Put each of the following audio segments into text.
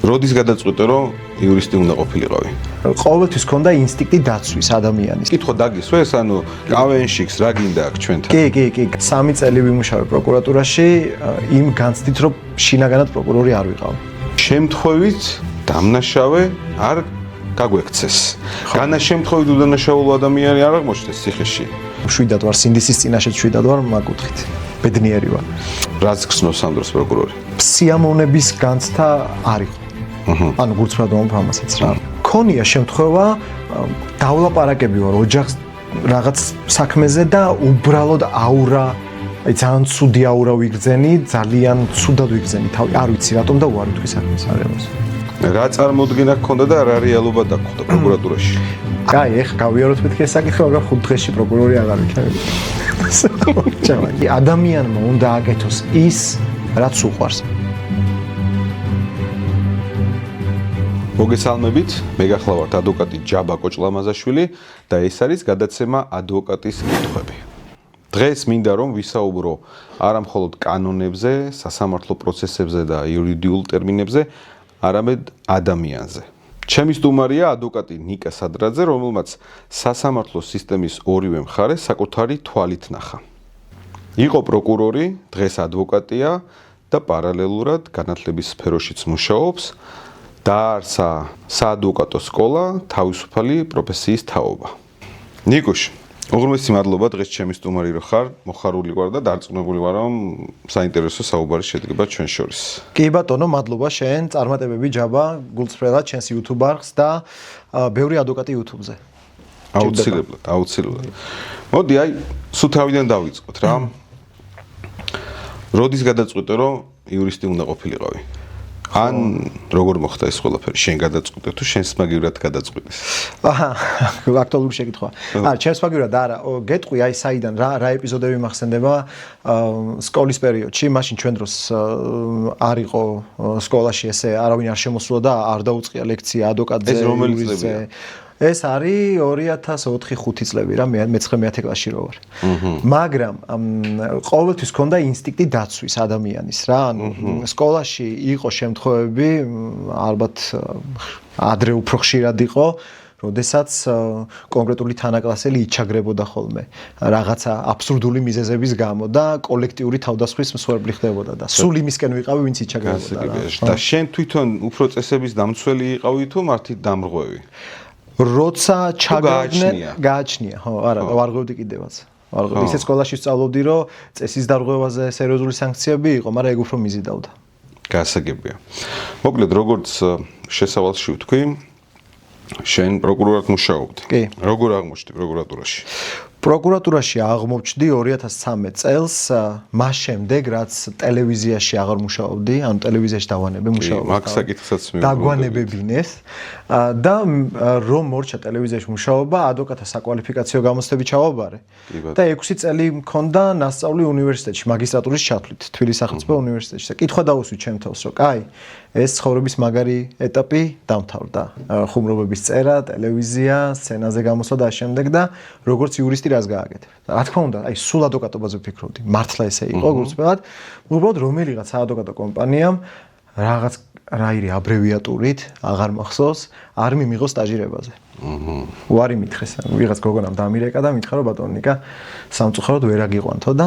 როდის გადაწყვიტე რომ იურისტი უნდა ყოფილიყავი? ყოველთვის ქონდა ინსტინქტი დაცვის ადამიანის. კითხვა დაგისვეს, ანუ კავენშიქს რა გინდა აქ ჩვენთან? კი. 3 წელი ვიმუშავე პროკურატურაში, იმ განცდით რომ შინაგანად პროკურორი არ ვიყავ. შემთხვევით დამნაშავე არ გაგვექცეს. განა შემთხვევით უდანაშაულო ადამიანი არ აღმოჩნდეს ციხეში. შვიდად ვარ სინდისის წინაშე შვიდად ვარ მაგუთხით. ბედნიერი ვარ. რაც გხსნობს ამ დროს პროკურორი? სიამოვნების განცდა არ იყო. ანუ გულწრფელად მომფამასაც რა. ქონია შემთხვევა დავლაპარაკები ვარ ოჯახს რაღაც საქმეზე და უბრალოდ აურა, აი ძალიან ცუდი აურა ვიგრძენი, ძალიან ცუდად ვიგრძენი თავი. არ ვიცი რატომ და უარი თქვი საქმეს არემოს. რა წარმოდგენა გქონდა და რა რეალობა დაგხვდა პროკურატურაში? აი, ეხლა გავიაროთ მეთქე საკითხი, მაგრამ 5 დღეში პროკურორი აღარ იქნება. ჩავადი, ადამიანმა უნდა აკეთოს ის, რაც უყვარს. მოგესალმებით, მე გახლავართ ადვოკატი ჯაბა კოჭლამაზაშვილი და ეს არის გადაცემა ადვოკატის კითხვები. დღეს მინდა რომ ვისაუბრო არა მხოლოდ კანონებზე, სასამართლო პროცესებზე და იურიდიულ ტერმინებზე, არამედ ადამიანზე. ჩემი სტუმარია ადვოკატი ნიკა სადრაძე, რომელმაც სასამართლო სისტემის ორივე მხარე საკუთარი თვალით ნახა. იყო პროკურორი, დღეს ადვოკატია და პარალელურად განათლების სფეროშიც მუშაობს. დაარსა საადვოკატო სკოლა, თავისუფალი პროფესიის თაობა. ნიკუშ, უღრმესი მადლობა დღეს ჩემი სტუმარი რო ხარ, მოხარული ვარ და დარწმუნებული ვარ რომ საინტერესო საუბარი შედგება ჩვენ შორის. კი ბატონო, მადლობა შენ, წარმატებები ჯაბა, გულწრფელად ჩვენს YouTube არხს და ბევრი ადვოკატი YouTube-ზე. აუცილებლად. მოდი, აი, სულ თავიდან დავიწყოთ რა. როდის გადაწყვიტე რომ იურისტი უნდა ყოფილიყავი? ან როგორ მოხდა ეს ყველაფერი? შენ გადაწყვიტე თუ შენს მაგივრად გადაწყვიტეს? აქტუალური შეკითხვა. ჩემს მაგივრად არა, გეტყვი აი საიდან რა ეპიზოდები მახსენდება სკოლის პერიოდში, მაშინ ჩვენ დროს არ იყო სკოლაში ესე არავინ არ შემოსულა და არ დაუწყია ლექცია ადვოკატზე. ეს რომელი წლებია? ეს არის 2004-5 წლები რა, მე 9-10 კლასში რო ვარ. მაგრამ ყოველთვის ქონდა ინსტინქტი დაცვის ადამიანის რა, ანუ სკოლაში იყო შემთხვევები, ალბათ ადრე უფრო ხშირად იყო, როდესაც კონკრეტული თანაკლასელი იჩაგრებოდა ხოლმე რაღაცა აბსურდული მიზეზების გამო და კოლექტიური თავდასხმის მსხვერპლი ხდებოდა და სულ იმისკენ ვიყავი, ვინც იჩაგრებოდა რა. და შენ თვითონ უფრო წესების დამცველი იყავი თუ მართლით დამრღვევი? როცა ჩაგავდნენ, გააჩნია, ხო, არა, ვარღვევდი კიდევაც. ვარღვევდი. ისე სკოლაში სწავლობდი, რომ წესის დარღვევაზე სერიოზული სანქციები იყო, მაგრამ ეგ უფრო მიზიდავდა. გასაგებია. მოკლედ, როგორც შესავალში ვთქვი, შენ პროკურორად მუშაობდი. კი. როგორ აღმოჩნდი პროკურატურაში? პროკურატურაში აღმოჩნდი 2013 წელს, მას შემდეგ, რაც ტელევიზიაში აღარ მუშაობდი, ანუ ტელევიზიაში დავანებე მუშაობას. მაგ საკითხსაც დაგვანებებინეს და რომ მორჩა ტელევიზიაში მუშაობა, ადვოკატთა საკვალიფიკაციო გამოცდები ჩავაბარე. და 6 წელი მქონდა ნასწავლი უნივერსიტეტში, მაგისტრატურის ჩათვლით, თბილისის სახელმწიფო უნივერსიტეტში. კითხვა დავუსვი ჩემ თავს, რომ კაი, ეს ცხოვრების მაგარი ეტაპი დამთავრდა. ხუმრობების წერა, ტელევიზია, სცენაზე გამოსვლა და შემდეგ და როგორც იურისტი რას გააკეთებ. რა თქმა უნდა, აი სულ ადვოკატობაზე ვფიქრობდი. მართლა ესე იყო გულწრფელად. უბრალოდ რომელიღაც საადვოკატო კომპანიამ რაღაც რაირი აბრევიატურით, აღარ მახსოვს, არ მიმიღო სტაჟირებაზე. უარი მითხრეს, ვიღაც გოგონამ დამირეკა და მითხრა, რომ ბატონო ნიკა, სამწუხაროდ ვერ აგიყვანთო და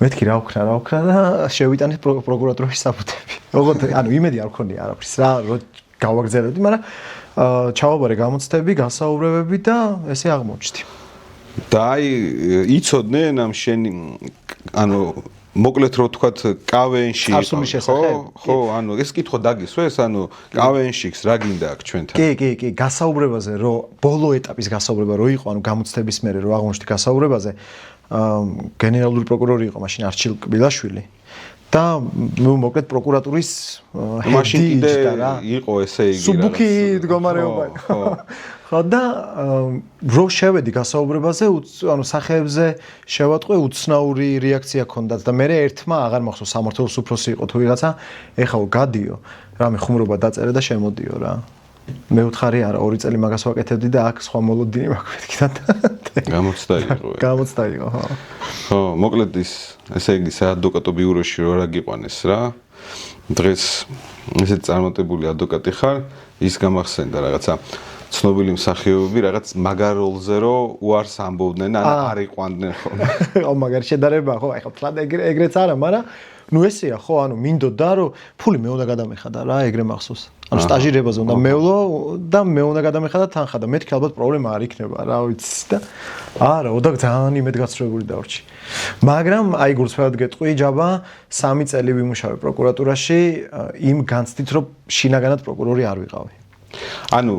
მეთქი რა ვქნა და შევიტანეთ პროკურატურაში საფუთები. ოღონდ ანუ იმედი არ მქონია არაფრის რა გავაგზავნებდი, მაგრამ ჩავაბარე გამოცდები, გასაუბრებები და ესე აღმოჩნდი. და აი იცოდნენ ამ შენ ანუ მოკლედ რო ვთქვათ კავენში ხო ანუ ეს კითხვა დაგისვეს ანუ კავენშიქს რა გინდა აქ ჩვენთან? კი გასაუბრებაზე რო ბოლო ეტაპის გასაუბრება რო იყო ანუ გამოცდების მერე რო აღმოჩნდი გასაუბრებაზე გენერალური პროკურორი იყო მაშინ არჩილ კბილაშვილი და ნუ მოკლედ პროკურატურის მაშინ კიდე იყო ესე იგი სუბუქი მდგომარეობა ხო და რო შევედი გასაუბრებაზე ანუ სახეებზე შევატყვე უცნაური რეაქცია ჰქონდათ და მე ერთმა აღარ მახსოვს სამართლოს უფროსი იყო თუ ვიღაცა ეხაო გადიო რამე ხუმრობა დაწერე და შემოდიო რა მე უთხარი არა 2 წელი მაგას ვაკეთებდი და აქ სხვა მოლოდინი მაქვს მეთქი და გამოცდა იყო ხო მოკლედ ის ესე იგი საადვოკატო ბიუროში რო რა გიყვანეს რა დღეს ესეთ წარმატებული ადვოკატი ხარ, ის გამახსენდა რაღაცა ცნობილი მსახიობები რაღაც მაგარ როლზე რომ უარს ამბობდნენ, ან არ იყვანდნენ ხოლმე. აუ მაგარი შედარება ხო, აი ხო თლად ეგრეც არა, მაგრამ ნუ ესეა ხო, ანუ მინდოდა რომ ფული მე უნდა გადამეხადა რა, ეგრე მახსოვს. ანუ სტაჟირებაზე უნდა მევლო და მე უნდა გადამეხადა თანხა და მეთქი ალბათ პრობლემა არ იქნება, რა ვიცი და არა, ოდა ძალიან იმედგაცრუებული დავრჩი. მაგრამ აი გულწრფელად გეტყვი, ჯაბა 3 წელი ვიმუშავე პროკურატურაში, იმ განცდით რომ შინაგანად პროკურორი არ ვიყავი. ანუ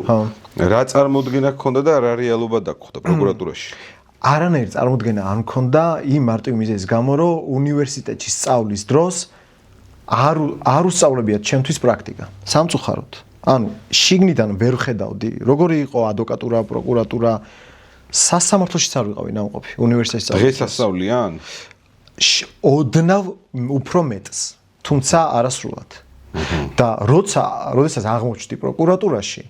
რა წარმოდგენა გქონდა და რა რეალობა დაგხვდა პროკურატურაში? არანაირი წარმოდგენა არ მქონდა იმ მარტივ მიზეზის გამო, რომ უნივერსიტეტში სწავლის დროს არ უსწავლებიათ ჩემთვის პრაქტიკა. სამწუხაროდ. ანუ შიგნიდან ვერ ხედავდი, როგორი იყო ადვოკატურა, პროკურატურა, სასამართლოშიც არ ვიყავი ნამყოფი უნივერსიტეტში სწავლის. დღეს ასწავლიან? ოდნავ უფრო მეტს, თუმცა არასრულად. და როდესაც აღმოჩნდი პროკურატურაში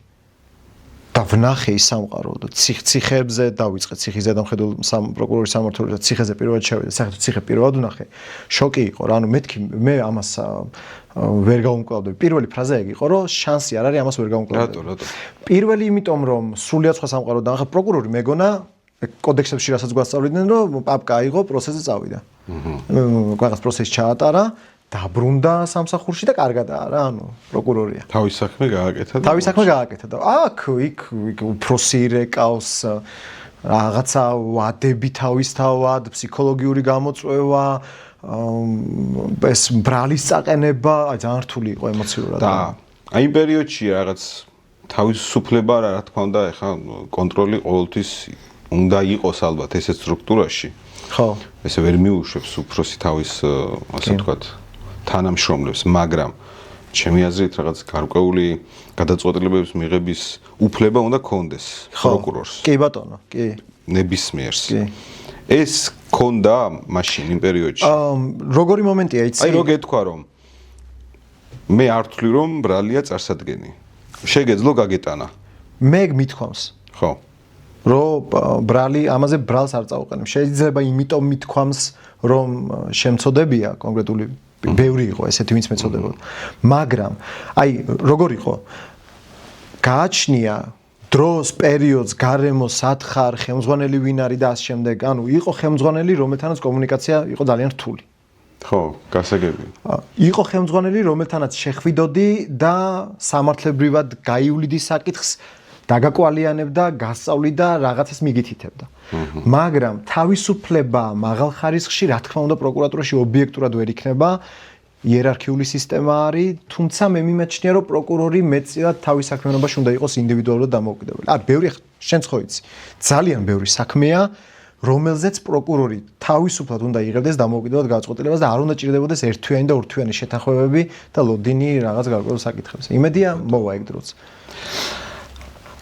და ვნახე ის სამყარო და ციხეებზე დავიწყე ციხის ზედამხედველ პროკურორის სამმართველოზე ციხეზე პირველად შევედი და საერთოდ ციხე პირველად ვნახე შოკი იყო რა ანუ მე ამას ვერ გავუმკლავდები პირველი ფრაზა ეგ იყო რომ შანსი არ არის ამას ვერ გავუმკლავდები რატო პირველი იმიტომ რომ სრულიად სხვა სამყარო და პროკურორი მეგონა კოდექსებში რასაც გვასწავლიდნენ რომ პაპკა აიღო პროცესზე წავიდა რაღაც პროცესი ჩაატარა დაბრუნდა სამსახურში და კარგადაა რა, ანუ პროკურორია. თავის საქმე გააკეთა და თავის საქმე გააკეთა და აქ იქ უფროსი რეკავს რაღაცა ვადები თავისთავად, ფსიქოლოგიური გამოწვევა, ეს ბრალის წაყენება, აი ძალიან რთული იყო ემოციურად. და აი იმ პერიოდში რაღაც თავისუფლება რა თქმა უნდა, ეხა კონტროლი ყოველთვის უნდა იყოს ალბათ ესეთ სტრუქტურაში. ხო. ესე ვერ მიუშვებს უფროსი თავის ასე ვთქვათ თანამშრომლებს, მაგრამ ჩემი აზრით რაღაც გარკვეული გადაწყვეტილებების მიღების უფლება უნდა კონდეს პროკურორს. კი ბატონო, კი. ნებისმიერს. კი. ეს კონდა მაშინ იმ პერიოდში. როგორი მომენტია იცი? აი რო გეთქვა რომ მე არ ვთვლი რომ ბრალია წარსადგენი. შეგეძლო გაგეტანა. მე მithქვამს. ხო. რომ ბრალი ამაზე ბრალს არ წაუყენებ. შეიძლება იმიტომ მithქვამს რომ შემწოდებია კონკრეტული ბევრი იყო ესეთი ვინც მეწოდებოდა. მაგრამ აი როგორ იყო? გააჩნია დროს, პერიოდს, გარემოს, სათხარ, ხელმძღვანელი ვინ არის და ამ შემდეგ. ანუ იყო ხელმძღვანელი, რომელთანაც კომუნიკაცია იყო ძალიან რთული. ხო, გასაგები. იყო ხელმძღვანელი, რომელთანაც შეხვიდოდი და სამართლებრივად გაიuliდი საკითხს დაგაკვალიანებდა, გასწავლიდა, რაღაცას მიგითითებდა. მაგრამ თავისუფლება მაღალ ხარისხში, რა თქმა უნდა, პროკურატურაში ობიექტურად ვერ იქნება, იერარქიული სისტემა არის, თუმცა მე მიმაჩნია, რომ პროკურორი მეტწილად თავის საქმიანობაში უნდა იყოს ინდივიდუალურად დამოუკიდებელი. ბევრი შენც ხო იცი, ძალიან ბევრი საქმეა, რომელზეც პროკურორი თავისუფლად უნდა იღებდეს დამოუკიდებლად გადაწყვეტილებას და არ უნდა ჭირდებოდეს ერთთვიანი და ორთვიანი შეთანხმებები და ლოდინი რაღაც გარკვეულ საკითხებზე. იმედია მოვა ეგ დროც.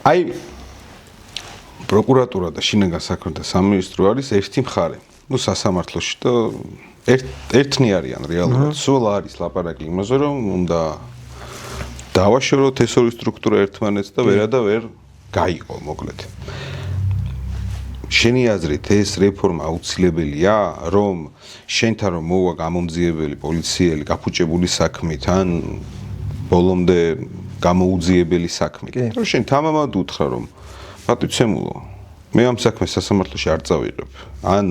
აი პროკურატურა და შინაგან საქმეთა სამინისტრო არის ერთი მხარე. ნუ სასამართლოში და ერთნი არიან რეალურად. სულ არის ლაპარაკი იმაზე, რომ უნდა დავაშოროთ ეს ორი სტრუქტურა ერთმანეთს და ვერა და ვერ გაიყო, მოკლედ. შენი აზრით ეს რეფორმა აუცილებელია, რომ შენთან რომ მოვა გამომძიებელი პოლიციელი გაფუჭებული საქმით ან ბოლომდე გამოუძიებელი საქმით. რომ შენ თამამად უთხრა რომ პატიცემულო მე ამ საქმეს სასამართლოში არ წავიღებ. ან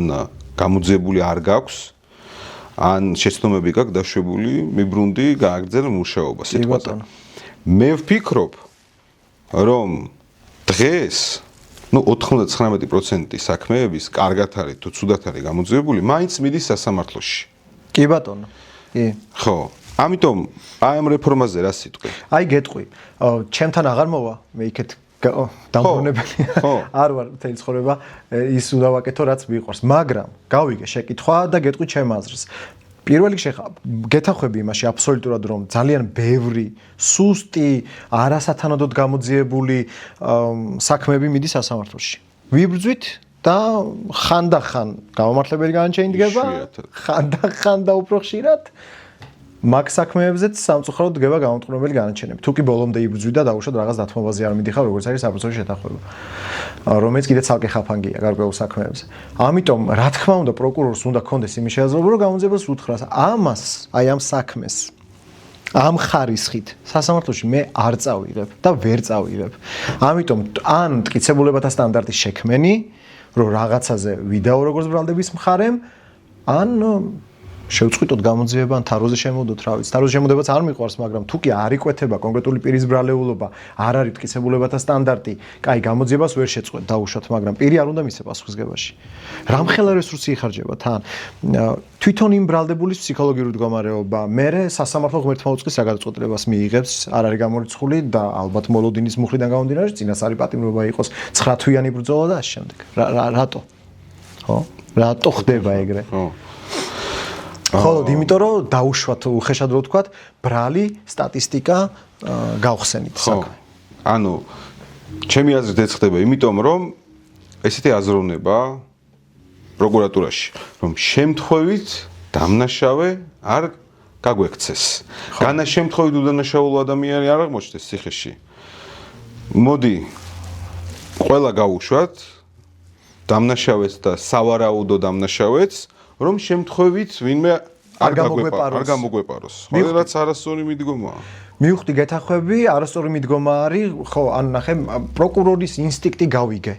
გამოძიებული არ გაქვს, ან შეცდომები გაქვს დაშვებული, მიბრუნდი, გააგრძელ მუშაობა, სიტყვაზე. მე ვფიქრობ, რომ დღეს, 99% საქმეების კარგად არის თუ ცუდად არის გამოძიებული, მაინც მიდის სასამართლოში. კი ბატონო. კი. ხო. ამიტომ აი ამ რეფორმაზე რა სიტყვი? აი გეტყვი. ჩემთან აღარ მოვა, მე იქეთ დამბრუნებელი. არ ვარ მთელი ცხოვრება ის უდავაკეთო რაც მიყვარს, მაგრამ გავიგე შეკითხვა და გეტყვი ჩემ აზრს. პირველ რიგში გეთანხმები იმაში აბსოლუტურად რომ ძალიან ბევრი სუსტი, არასათანადოდ გამოძიებული საქმეები მიდის სასამართლოში. ვიბრძვით და ხანდახან გამომართლებელი განაჩენიდება, ხანდახან და უფრო ხშირად მაგ საქმეებზეც სამწუხაროდ დგება გამომტყუნებელი განაჩენები. თუ კი ბოლომდე იბრძვი და დაუშვათ რაღაც დათმობაზე არ მიდიხარ, როგორც არის საფრთხის შეთანხმება. რომელიც კიდე ცალკე ხაფანგია გარკვეულ საქმეებზე. ამიტომ რა თქმა უნდა პროკურორს უნდა კონდეს იმის შესაძლებლობა, რომ გამოძიებელს უთხრას ამას, აი ამ საქმეს ამ ხარისხით სასამართლოში მე არ წავიღებ და ვერ წავიღებ. ამიტომ ან მტკიცებულებათა სტანდარტის შექმენი, რომ რაღაცაზე ვიდაო როგორც ბრალდების მხარემ, ან შევწყვიტოთ გამოძიება, ან თაროზე შემოვდოთ, რა ვიცი. თაროზე შემოდებაც არ მიყვარს, მაგრამ თუ კი არ იკვეთება კონკრეტული პირის ბრალეულობა, არ არის მტკიცებულებათა სტანდარტი, კაი, გამოძიებას ვერ შეწყვეტ, დაუშვათ, მაგრამ პირი არ უნდა მისცე პასუხისგებაში. რამხელა რესურსი იხარჯება თან? თვითონ იმ ბრალდებულის ფსიქოლოგიური მდგომარეობა, მერე სასამართლო ღმერთმა უწყის საგადაწყვეტილებას მიიღებს, არ არის გამორიცხული და ალბათ მოლოდინის მუხლიდან გამომდინარე, წინასწარი პატიმრობა იყოს 9 თვიანი ბრძოლა და ამ შემდეგ. რატო? ხო? რატო ხდება ეგრე? ხო. ხოლო იმიტომ რომ დაუშვათ უხეშად რო ვთქვათ, ბრალი სტატისტიკა გავხსენით საქმე. ანუ ჩემი აზრით ეს ხდება, იმიტომ რომ ესეთი აზროვნება პროკურატურაში, რომ შემთხვევით დამნაშავე არ გაგვექცეს. განაშემთხვევით უდანაშაულო ადამიანი არ აღმოჩნდეს ციხეში. მოდი ყველა გავუშვათ დამნაშავეს და სავარაუდო დამნაშავეს, რომ შემთხვევით ვინმე არ გამოგვეპაროს. ხო, რაც არასწორი მიდგომაა. მივხვდი გეთახვები, არასწორი მიდგომა არის, ხო, ანუ ნახე, პროკურორის ინსტინქტი გავიგე,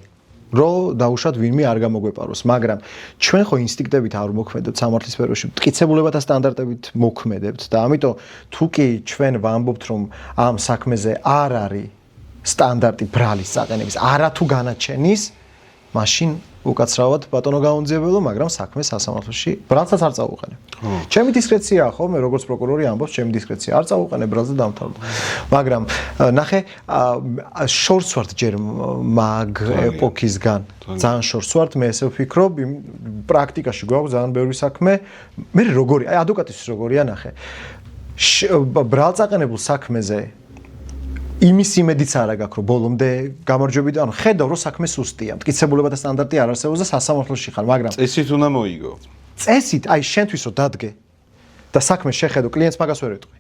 რომ დაუშვათ ვინმე არ გამოგვეპაროს, მაგრამ ჩვენ ხო ინსტინქტებით არ მოქმედებთ სამართლის სფეროში, მტკიცებულებათა სტანდარტებით მოქმედებთ და ამიტომ თუ კი ჩვენ ვამბობთ, რომ ამ საქმეზე არ არის სტანდარტი ბრალის საყენების, არათუ განაჩენის, მაშინ უკაცრავად ბატონო გაუნძიებელო, მაგრამ საქმე სასამართლოში ბრალსაც არ წაუყენებ. ჩემი დისკრეციაა ხო, მე როგორც პროკურორი ამბობს, ჩემი დისკრეცია არ წაუყენებ ბრალს და დამთავრდა. მაგრამ ნახე, შორს ვართ ჯერ მაგ ეპოქისგან. ძალიან შორს ვართ, მე ესე ვფიქრობ, პრაქტიკაში გვაქვს ძალიან ბევრი საქმე. მე როგორი, აი ადვოკატისთვის როგორია ნახე. ბრალწაყენებულ საქმეზე იმის იმედიც არ აქვს, რომ ბოლომდე გამარჯვებით, ანუ ხედავ, რომ საქმე სუსტია, მტკიცებულებათა სტანდარტი არ არსებობს და სასამართლოში ხარ, მაგრამ წესით უნდა მოიგო. წესით, აი შენთვის რომ დადგე და საქმე შეხედო, კლიენტს მაგას ვერ ეტყვი.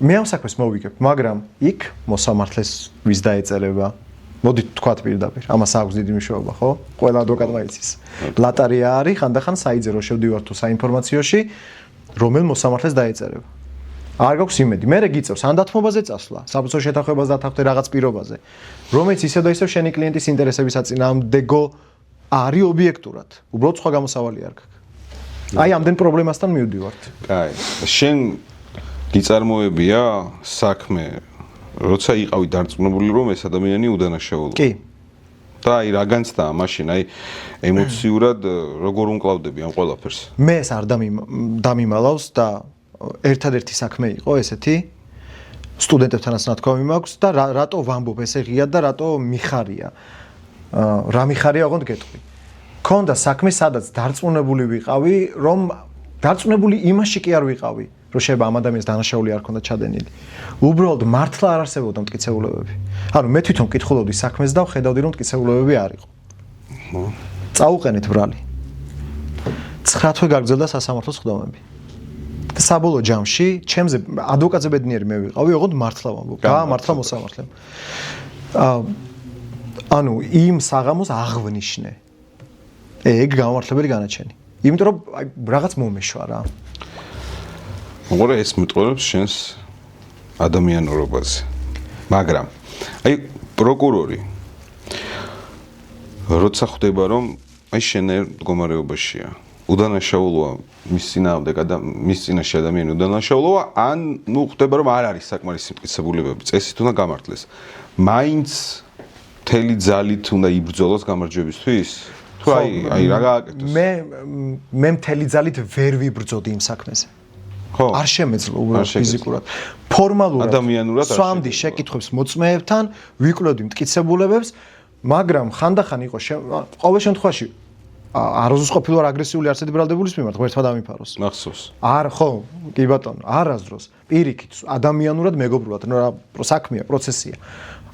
მე ამ საქმეს მოვიგებ, მაგრამ იქ მოსამართლეს ვის დაეწერება? მოდი თქვათ პირდაპირ, ამას აქვს დიდი მნიშვნელობა, ხო? ყველა ადვოკატმა იცის. ლატარია არის, ხანდახან საიძე რო შევდივარ თუ საინფორმაციოში, რომელ მოსამართლეს დაეწერება. არ გაქვს იმედი. მე გიწევს ან დათმობაზე წასვლა, საბრძოლო შეთანხმებას დათანხმდე რაღაც პირობაზე, რომელიც ისევ და ისევ შენი კლიენტის ინტერესების საწინააღმდეგო არის ობიექტურად. უბრალოდ სხვა გამოსავალი არ გაქვს. აი ამდენ პრობლემასთან მივდივართ. კაი, შენ გიწარმოებია საქმე, როცა იყავი დარწმუნებული, რომ ეს ადამიანი უდანაშაულოა. კი. და აი რა განცდაა მაშინ, აი ემოციურად როგორ უმკლავდები ამ ყველაფერს? მე ეს არ დამიმალავს და ერთადერთი საქმე იყო ესეთი სტუდენტებთანაც ნათქვამი მაქვს და რატო ვამბობ ესე ღიად და რატო მიხარია. რა მიხარია ოღონდ გეტყვი. ქონდა საქმე, სადაც დარწმუნებული ვიყავი, რომ დარწმუნებული იმაში კი არ ვიყავი, რომ შეიძლება ამ ადამიანს დანაშაული არ ქონდა ჩადენილი. უბრალოდ მართლა არ არსებობდა მტკიცებულებები. ანუ მე თვითონ მკითხულობდი საქმეს და ვხედავდი, რომ მტკიცებულებები არ იყო. წაუყენეთ ბრალი. 9 თვე გაგრძელდა სასამართლოს ხდომები. და საბოლოო ჯამში ჩემზე ადვოკატზე ბედნიერი მე ვიყავი, ოღონდ მართლა ვამბობ. გაამართლა მოსამართლემ. ანუ იმ საღამოს აღვნიშნე. ეგ გამართლებელი განაჩენი. იმიტომ რომ აი რაღაც მომეშვა რა. მოგორა ეს მეტყოლებს შენს ადამიანურობაზე. მაგრამ აი პროკურორი როცა ხვდება რომ აი შენერ მდგომარეობაშია. უდანაშაულოა მის წინაშე ადამიანი უდანაშაულოა, ან ნუ ხვდება რომ არ არის საკმარისი მტკიცებულებები, წესით უნდა გამართლეს. მაინც მთელი ძალით უნდა იბრძოლოს გამარჯვებისთვის? თუ აი რა გააკეთოს? მე მთელი ძალით ვერ ვიბრძოდი იმ საქმეზე. ხო. არ შემეძლო უბრალოდ ფიზიკურად. ფორმალურად ადამიანურად არ სვამდი შეკითხვებს მოწმეებთან, ვიკვლევდი მტკიცებულებებს, მაგრამ ხანდახან იყო ყოველ შემთხვევაში არაზუსტ ყოფილვარ აგრესიული არცეთი ბრალდებულის მიმართ, ღმერთმა დამიფაროს. მახსოვს. არ ხო, კი ბატონო, არასდროს. პირიქით, ადამიანურად მეგობრულად, რა საქმეა, პროცესია.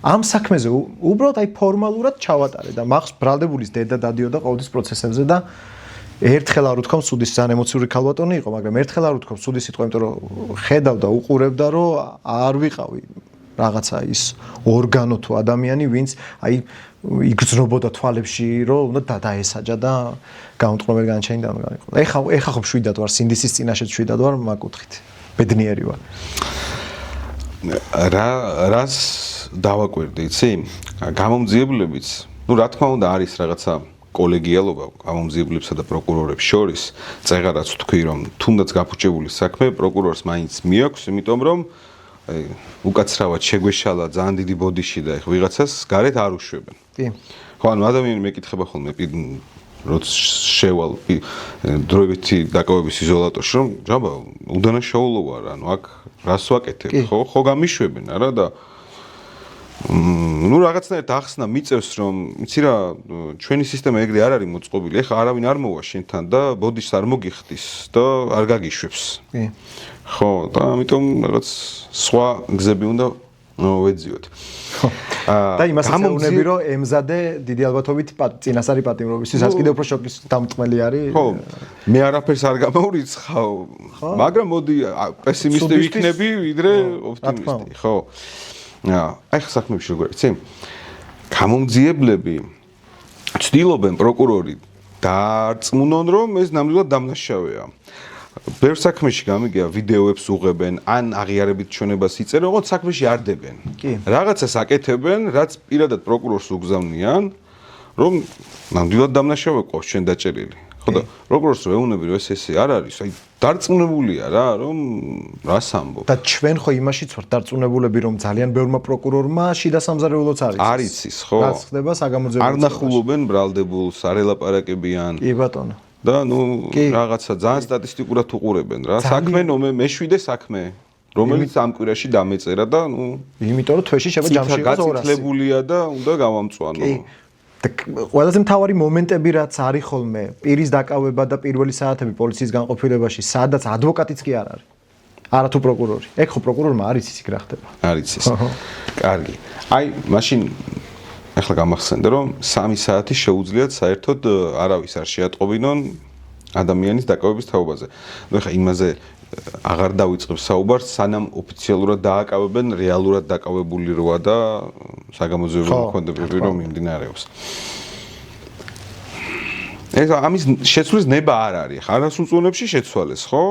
ამ საქმეზე უბრალოდ აი ფორმალურად ჩავატარე და მახს ბრალდებულის დედა დადიოდა ყოველთვის პროცესებზე და ერთხელ არ უთქვამ სუდის ძალიან ემოციური ქალბატონი იყო, მაგრამ ერთხელ არ უთქვამ სუდის სიტყვა, იმიტომ რომ ხედავდა, უყურებდა, რომ არ ვიყავი რაღაცა ის ორგანო თუ ადამიანი, ვინც აი იგრძნობოდა თვალებში, რომ უნდა დაესაჯა და გაუნტყობელი განაჩენი დამგანიყო. ეხა ხო მშვიდად ვარ, სინდისის წინაშე მშვიდად ვარ, მაგ კუთხით. ბედნიერი ვარ. რას დავაკვირდი, იცი? გამომძიებლებიც, რა თქმა უნდა არის რაღაცა კოლეგიალობა გამომძიებლებსა და პროკურორებს შორის, წეღარაც თქვი რომ თუნდაც გაფუჭებული საქმე პროკურორს მაინც მიაქვს, იმიტომ რომ უკაცრავად შეგვეშალა ძალიან დიდი ბოდიში და ეხ ვიღაცას გარეთ არ უშვებენ. კი. ხო, ანუ ადამიანი მეკითხება ხოლმე როცა შევალ დროებითი დაკავების იზოლატორში რომ ჯაბა უდანაშაულო ვარ, ანუ აქ რას ვაკეთებ, ხო გამიშვებენ არა და რაღაცნაირად ახსნა მიწევს რომ იცი რა ჩვენი სისტემა ეგრე არ არის მოწყობილი, ეხა არავინ არ მოვა შენთან და ბოდიშს არ მოგიხდის და არ გაგიშვებს. კი. ხო, და ამიტომ რაღაც სხვა გზები უნდა ვეძიოთ. და იმას ეუბნები რომ ემზადე დიდი ალბათობით წინასწარი პატიმრობისთვის რაც კიდევ უფრო შოკის დამტმელი არის. ხო, მე არაფერს არ გამოვრიცხავ, მაგრამ მოდი პესიმისტი ვიქნები ვიდრე ოპტიმისტი, ხო. აი ხა საქმეებში როგორ იცი? გამომძიებლები ცდილობენ პროკურორი დაარწმუნონ რომ ეს ნამდვილად დამნაშავეა. ბევრ საქმეში გამიგია ვიდეოებს უღებენ, ან აღიარებით ჩვენებას იწერენ, როგორც საქმეში არდებენ. რაღაცას აკეთებენ, რაც პირადად პროკურორს უგზავნიან, რომ ნამდვილად დამნაშავე ყავს ჩვენ დაჭერილი. ხო და პროკურორს ვეუბნები რომ ესე არ არის, აი დარწმუნებულია რა, რომ რას ამბობ. და ჩვენ ხო იმაშიც ვართ დარწმუნებულები, რომ ძალიან ბევრმა პროკურორმა შიდა სამზარეულოც არის. არ იცის, ხო? რაც ხდება საგამოძიებელ. არ ნახულობენ ბრალდებულს, არ ელაპარაკებიან. კი ბატონო. და რაღაცა ძალიან სტატისტიკურად უყურებენ რა. საქმე მეშვიდე საქმე, რომელიც ამ კვირაში დამეწერა და იმიტომ რომ თვეში შევა ჯამში იყოს 200. გაცითლებულია და უნდა გავამწვანო. და ყველაზე მთავარი მომენტები რაც არის ხოლმე, პირის დაკავება და პირველი საათები პოლიციის განყოფილებაში, სადაც ადვოკატიც კი არ არის. არა თუ პროკურორი. ეგ ხო პროკურორმა არ იცის იქ რა ხდება. არ იცის. კარგი. აი, მაშინ ახლა გამახსენდა რომ 3 საათი შეუძლიათ საერთოდ არავის არ შეატყობინონ ადამიანის დაკავების თაობაზე. ნუ ახლა იმაზე აღარ დავიწყებ საუბარს, სანამ ოფიციალურად დააკავებენ რეალურად დაკავებული როა და საგამოძიებელ მოქმედებები რომ მიმდინარეობს. ეს ამის შეცვლის ნება არ არის. არასრულწლოვანებში შეცვალეს, ხო?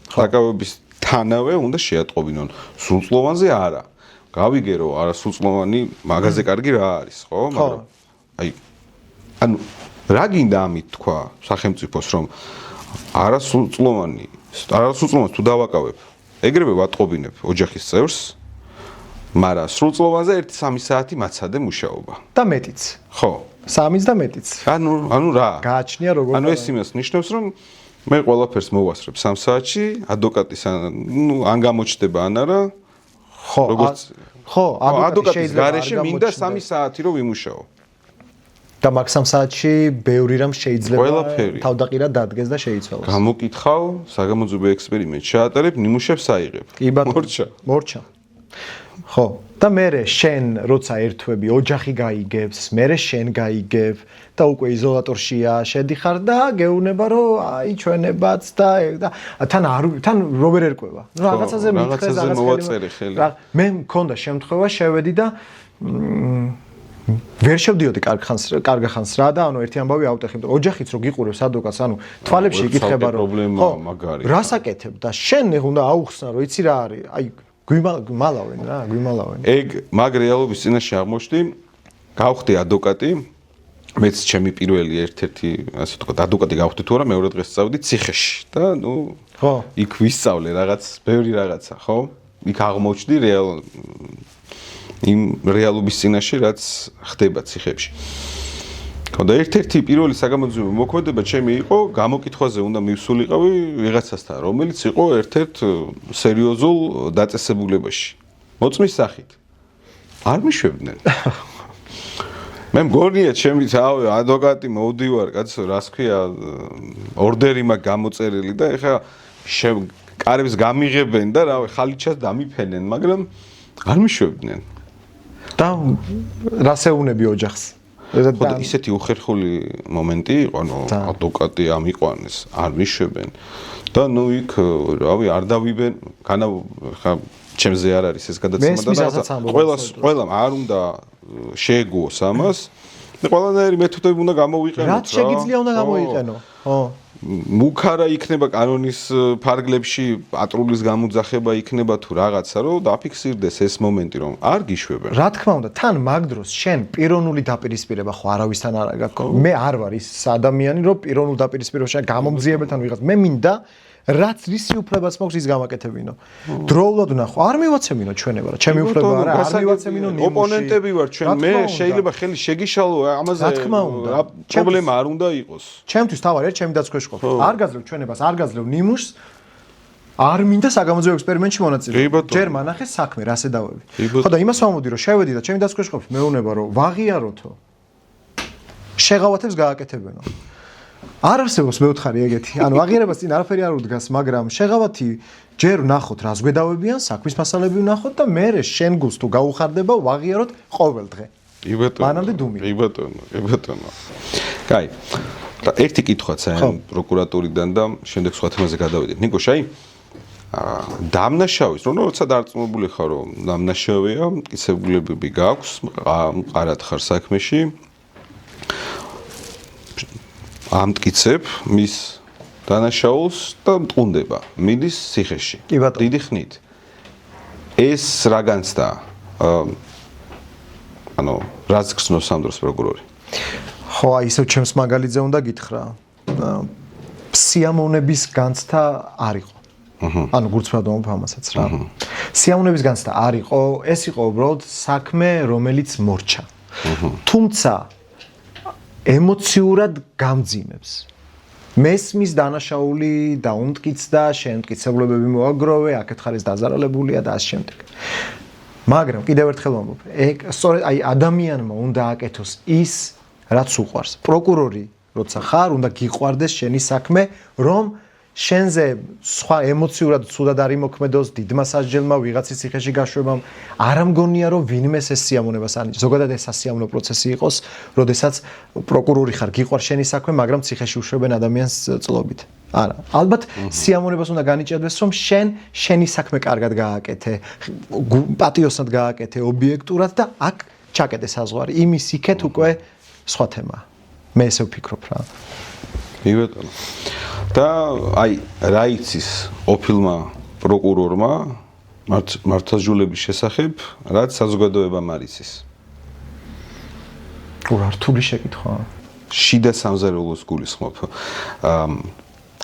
დაკავების თანავე უნდა შეატყობინონ. სრულწლოვანზე არა. გავიგე რომ არასრულწლოვანი მაგაზე კარგი რა არის, ხო? მაგრამ აი ანუ რა გინდა ამით თქვა სახელმწიფოს რომ არასრულწლოვანს თუ დავაკავებ, ეგრევე ვატყობინებ ოჯახის წევრს, მაგრამ სრულწლოვანზე 1-3 საათი მაცადე მუშაობა. და მეტიც. ხო. 3-იც და მეტიც. ანუ რა? გააჩნია როგორ ანუ ეს იმას ნიშნავს რომ მე ყველაფერს მოვასწრებ 3 საათში, ადვოკატის ან გამოჩდება ან არა. ხო, ადვოკატის გარეშე მინდა 3 საათი რომ ვიმუშაო. და მაგ 3 საათში ბევრი რამ შეიძლება თავდაყირა დადგეს და შეიცვალოს. გამოკითხავ, საგამოძიებელ ექსპერიმენტს ჩაატარებ, ნიმუშებს აიღებ. მორჩა. ხო, და მერე შენ როცა ერთვები ოჯახი გაიგებს, მერე შენ გაიგებ და უკვე იზოლატორშია, შედიხარ და გეუბნება რომ აი ჩვენებაც და თან როგორ ერკვევა. რაღაცაზე მითხეს, მოვაწერე ხელი. მე მქონდა შემთხვევა შევედი და ვერ შევდიოდი კარგ ხანს რა და ანუ ერთი ამბავი ავტეხი, იმიტომ ოჯახიც რო გიყურებს ადვოკატს, ანუ თვალებში იკითხება რომ პრობლემა მაგარი. რას აკეთებ და შენ უნდა აუხსნა რომ იცი რა არის, აი გვიმალავენ რა, გვიმალავენ. ეგ მაგ რეალობის წინაშე აღმოჩნდი, გავხდი ადვოკატი, მეც ჩემი პირველი ერთ-ერთი, ასე ვთქვათ, ადვოკატი გავხდი თუ არა, მეორე დღეს წავედი ციხეში და ხო, იქ ვისწავლე რაღაც, ბევრი რაღაცა, ხო? იქ აღმოჩნდი იმ რეალობის წინაშე, რაც ხდება ციხეებში. ხო და ერთ-ერთი პირველი საგამოძიებო მოქმედება ჩემი იყო, გამოკითხვაზე უნდა მივსულიყავი ვიღაცასთან, რომელიც იყო ერთ-ერთ სერიოზულ დაწესებულებაში. მოწმის სახით. არ მიშვებდნენ. მე მგონია ჩემი თავი ადვოკატი მოვდივარ, კაცო, რას ქვია, ორდერი მაქვს გამოწერილი და ეხლა კარებს გამიღებენ და რავი, ხალიჩას დამიფენენ, მაგრამ არ მიშვებდნენ. და რას ეუბნები ოჯახს? ხო და ისეთი უხერხული მომენტი იყო, ადვოკატი ამიყვანეს, არ მიშვებენ. და იქ, რავი, არ დავიბენ, ხა ჩემზე არ არის ეს გადაცემა და ყველამ არ უნდა შეეგუოს ამას. და ყველანაირი მეთოდები უნდა გამოვიყენოთ რა. რაც შეგიძლია უნდა გამოიყენო. ხო. მუქარა იქნება კანონის ფარგლებში პატრულის გამოძახება იქნება თუ რაღაცა რომ დაფიქსირდეს ეს მომენტი რომ არ გიშვებენ. რა თქმა უნდა, თან მაგ დროს შენ პიროვნული დაპირისპირება ხო არავისთან არ გაქვს. მე არ ვარ ის ადამიანი, რომ პიროვნულ დაპირისპირებაში გამომძიებელთან ვიღაც. მე მინდა რაც რისი უფლებაც მაქვს ის გამაკეთებინო. დროულად ვნახო, არ მივაცემინო ჩვენება რა. ჩემი უფლება არა, არ მივაცემინო ნიმუში. ოპონენტები ვარ ჩვენ, მე შეიძლება ხელი შეგიშალო ამაზე პრობლემა არ უნდა იყოს. ჩემთვის თავარი ჩემი დაცქვეშ ყოფ. არ გაძლევ ჩვენებას, არ გაძლევ ნიმუშს. არ მინდა საგამოძიებო ექსპერიმენტში მონაწილეობა. ჯერ მანახე საქმე, რასე დავები. ხო და იმას ვამოდი რომ შევედი და ჩემი დაცქვეშ ყოფ, მეუნება რომ ვაღიაროთო. შეღავათებს გააკეთებენო. არ არსებობს მეუთხარი ეგეთი. ანუ აღიარებას წინ არაფერი არ უდგას, მაგრამ შეღავათი ჯერ ვნახოთ რას გვედავებიან, საქმის მასალები ვნახოთ და მე შენ გულს თუ გაუხარდება ვაღიაროთ ყოველ დღე. კი ბატონო. მანამდე დუმი. კი ბატონო, კი ბატონო. კაი. და ერთი კითხვაც აი პროკურატურიდან და შემდეგ სხვა თემაზე გადავიდეთ. ნიკოშ, აი დამნაშავის, როცა დარწმუნებული ხარ, რომ დამნაშავეა, მტკიცებულებები გაქვს, მყარად ხარ საქმეში. ამტკიცებ მის დანაშაულს და მტყუნდება მიდის ციხეში. დიდი ხნით. ეს რა განცდა? ანუ რაც გრძნობს ამ დროს პროკურორი. ხო, აი ისევ ჩემს მაგალითზე უნდა გითხრა. სიამოვნების განცდა არ იყო. ანუ გულწრფელად ვამბობ ამასაც რა. სიამოვნების განცდა არ იყო, ეს იყო უბრალოდ საქმე, რომელიც მორჩა. თუმცა ემოციურად გამძიმებს. მესმის დანაშაული და უმტკიცდა, შენ მტკიცებულებები მოაგროვე, აქეთ ხარ ეს დაზარალებულია და ასე შემდეგ. მაგრამ კიდევ ერთხელ ვამბობ, სწორედ აი ადამიანმა უნდა აკეთოს ის, რაც უყვარს. პროკურორი, როცა ხარ, უნდა გიყვარდეს შენი საქმე, რომ შენზე სხვა ემოციურად ცუდად არ იმოქმედოს, დიდმა სასჯელმა, ვიღაცის ციხეში გაშვებამ, არ ამგონია რომ ვინმეს ეს სიამოვნებას ანიჭებს. ზოგადად ეს სასიამოვნო პროცესი იყოს, როდესაც პროკურორი ხარ, გიყვარს შენი საქმე, მაგრამ ციხეში უშვებენ ადამიანს წლობით. არა, ალბათ სიამოვნებას უნდა განიჭერდეს, რომ შენი საქმე კარგად გააკეთე, პატიოსნად გააკეთე, ობიექტურად და აქ ჩაკეტე საზღვარი. იმის იქეთ უკვე სხვა თემაა. მე ესე ვფიქრობ რა. კი ბატონო. და აი რა იცის ოფილმა პროკურორმა მართლმსაჯულების შესახებ, რაც საზოგადოებამ არ იცის. რთული შეკითხვაა. შიდა სამზარეულოს გულისხმობ.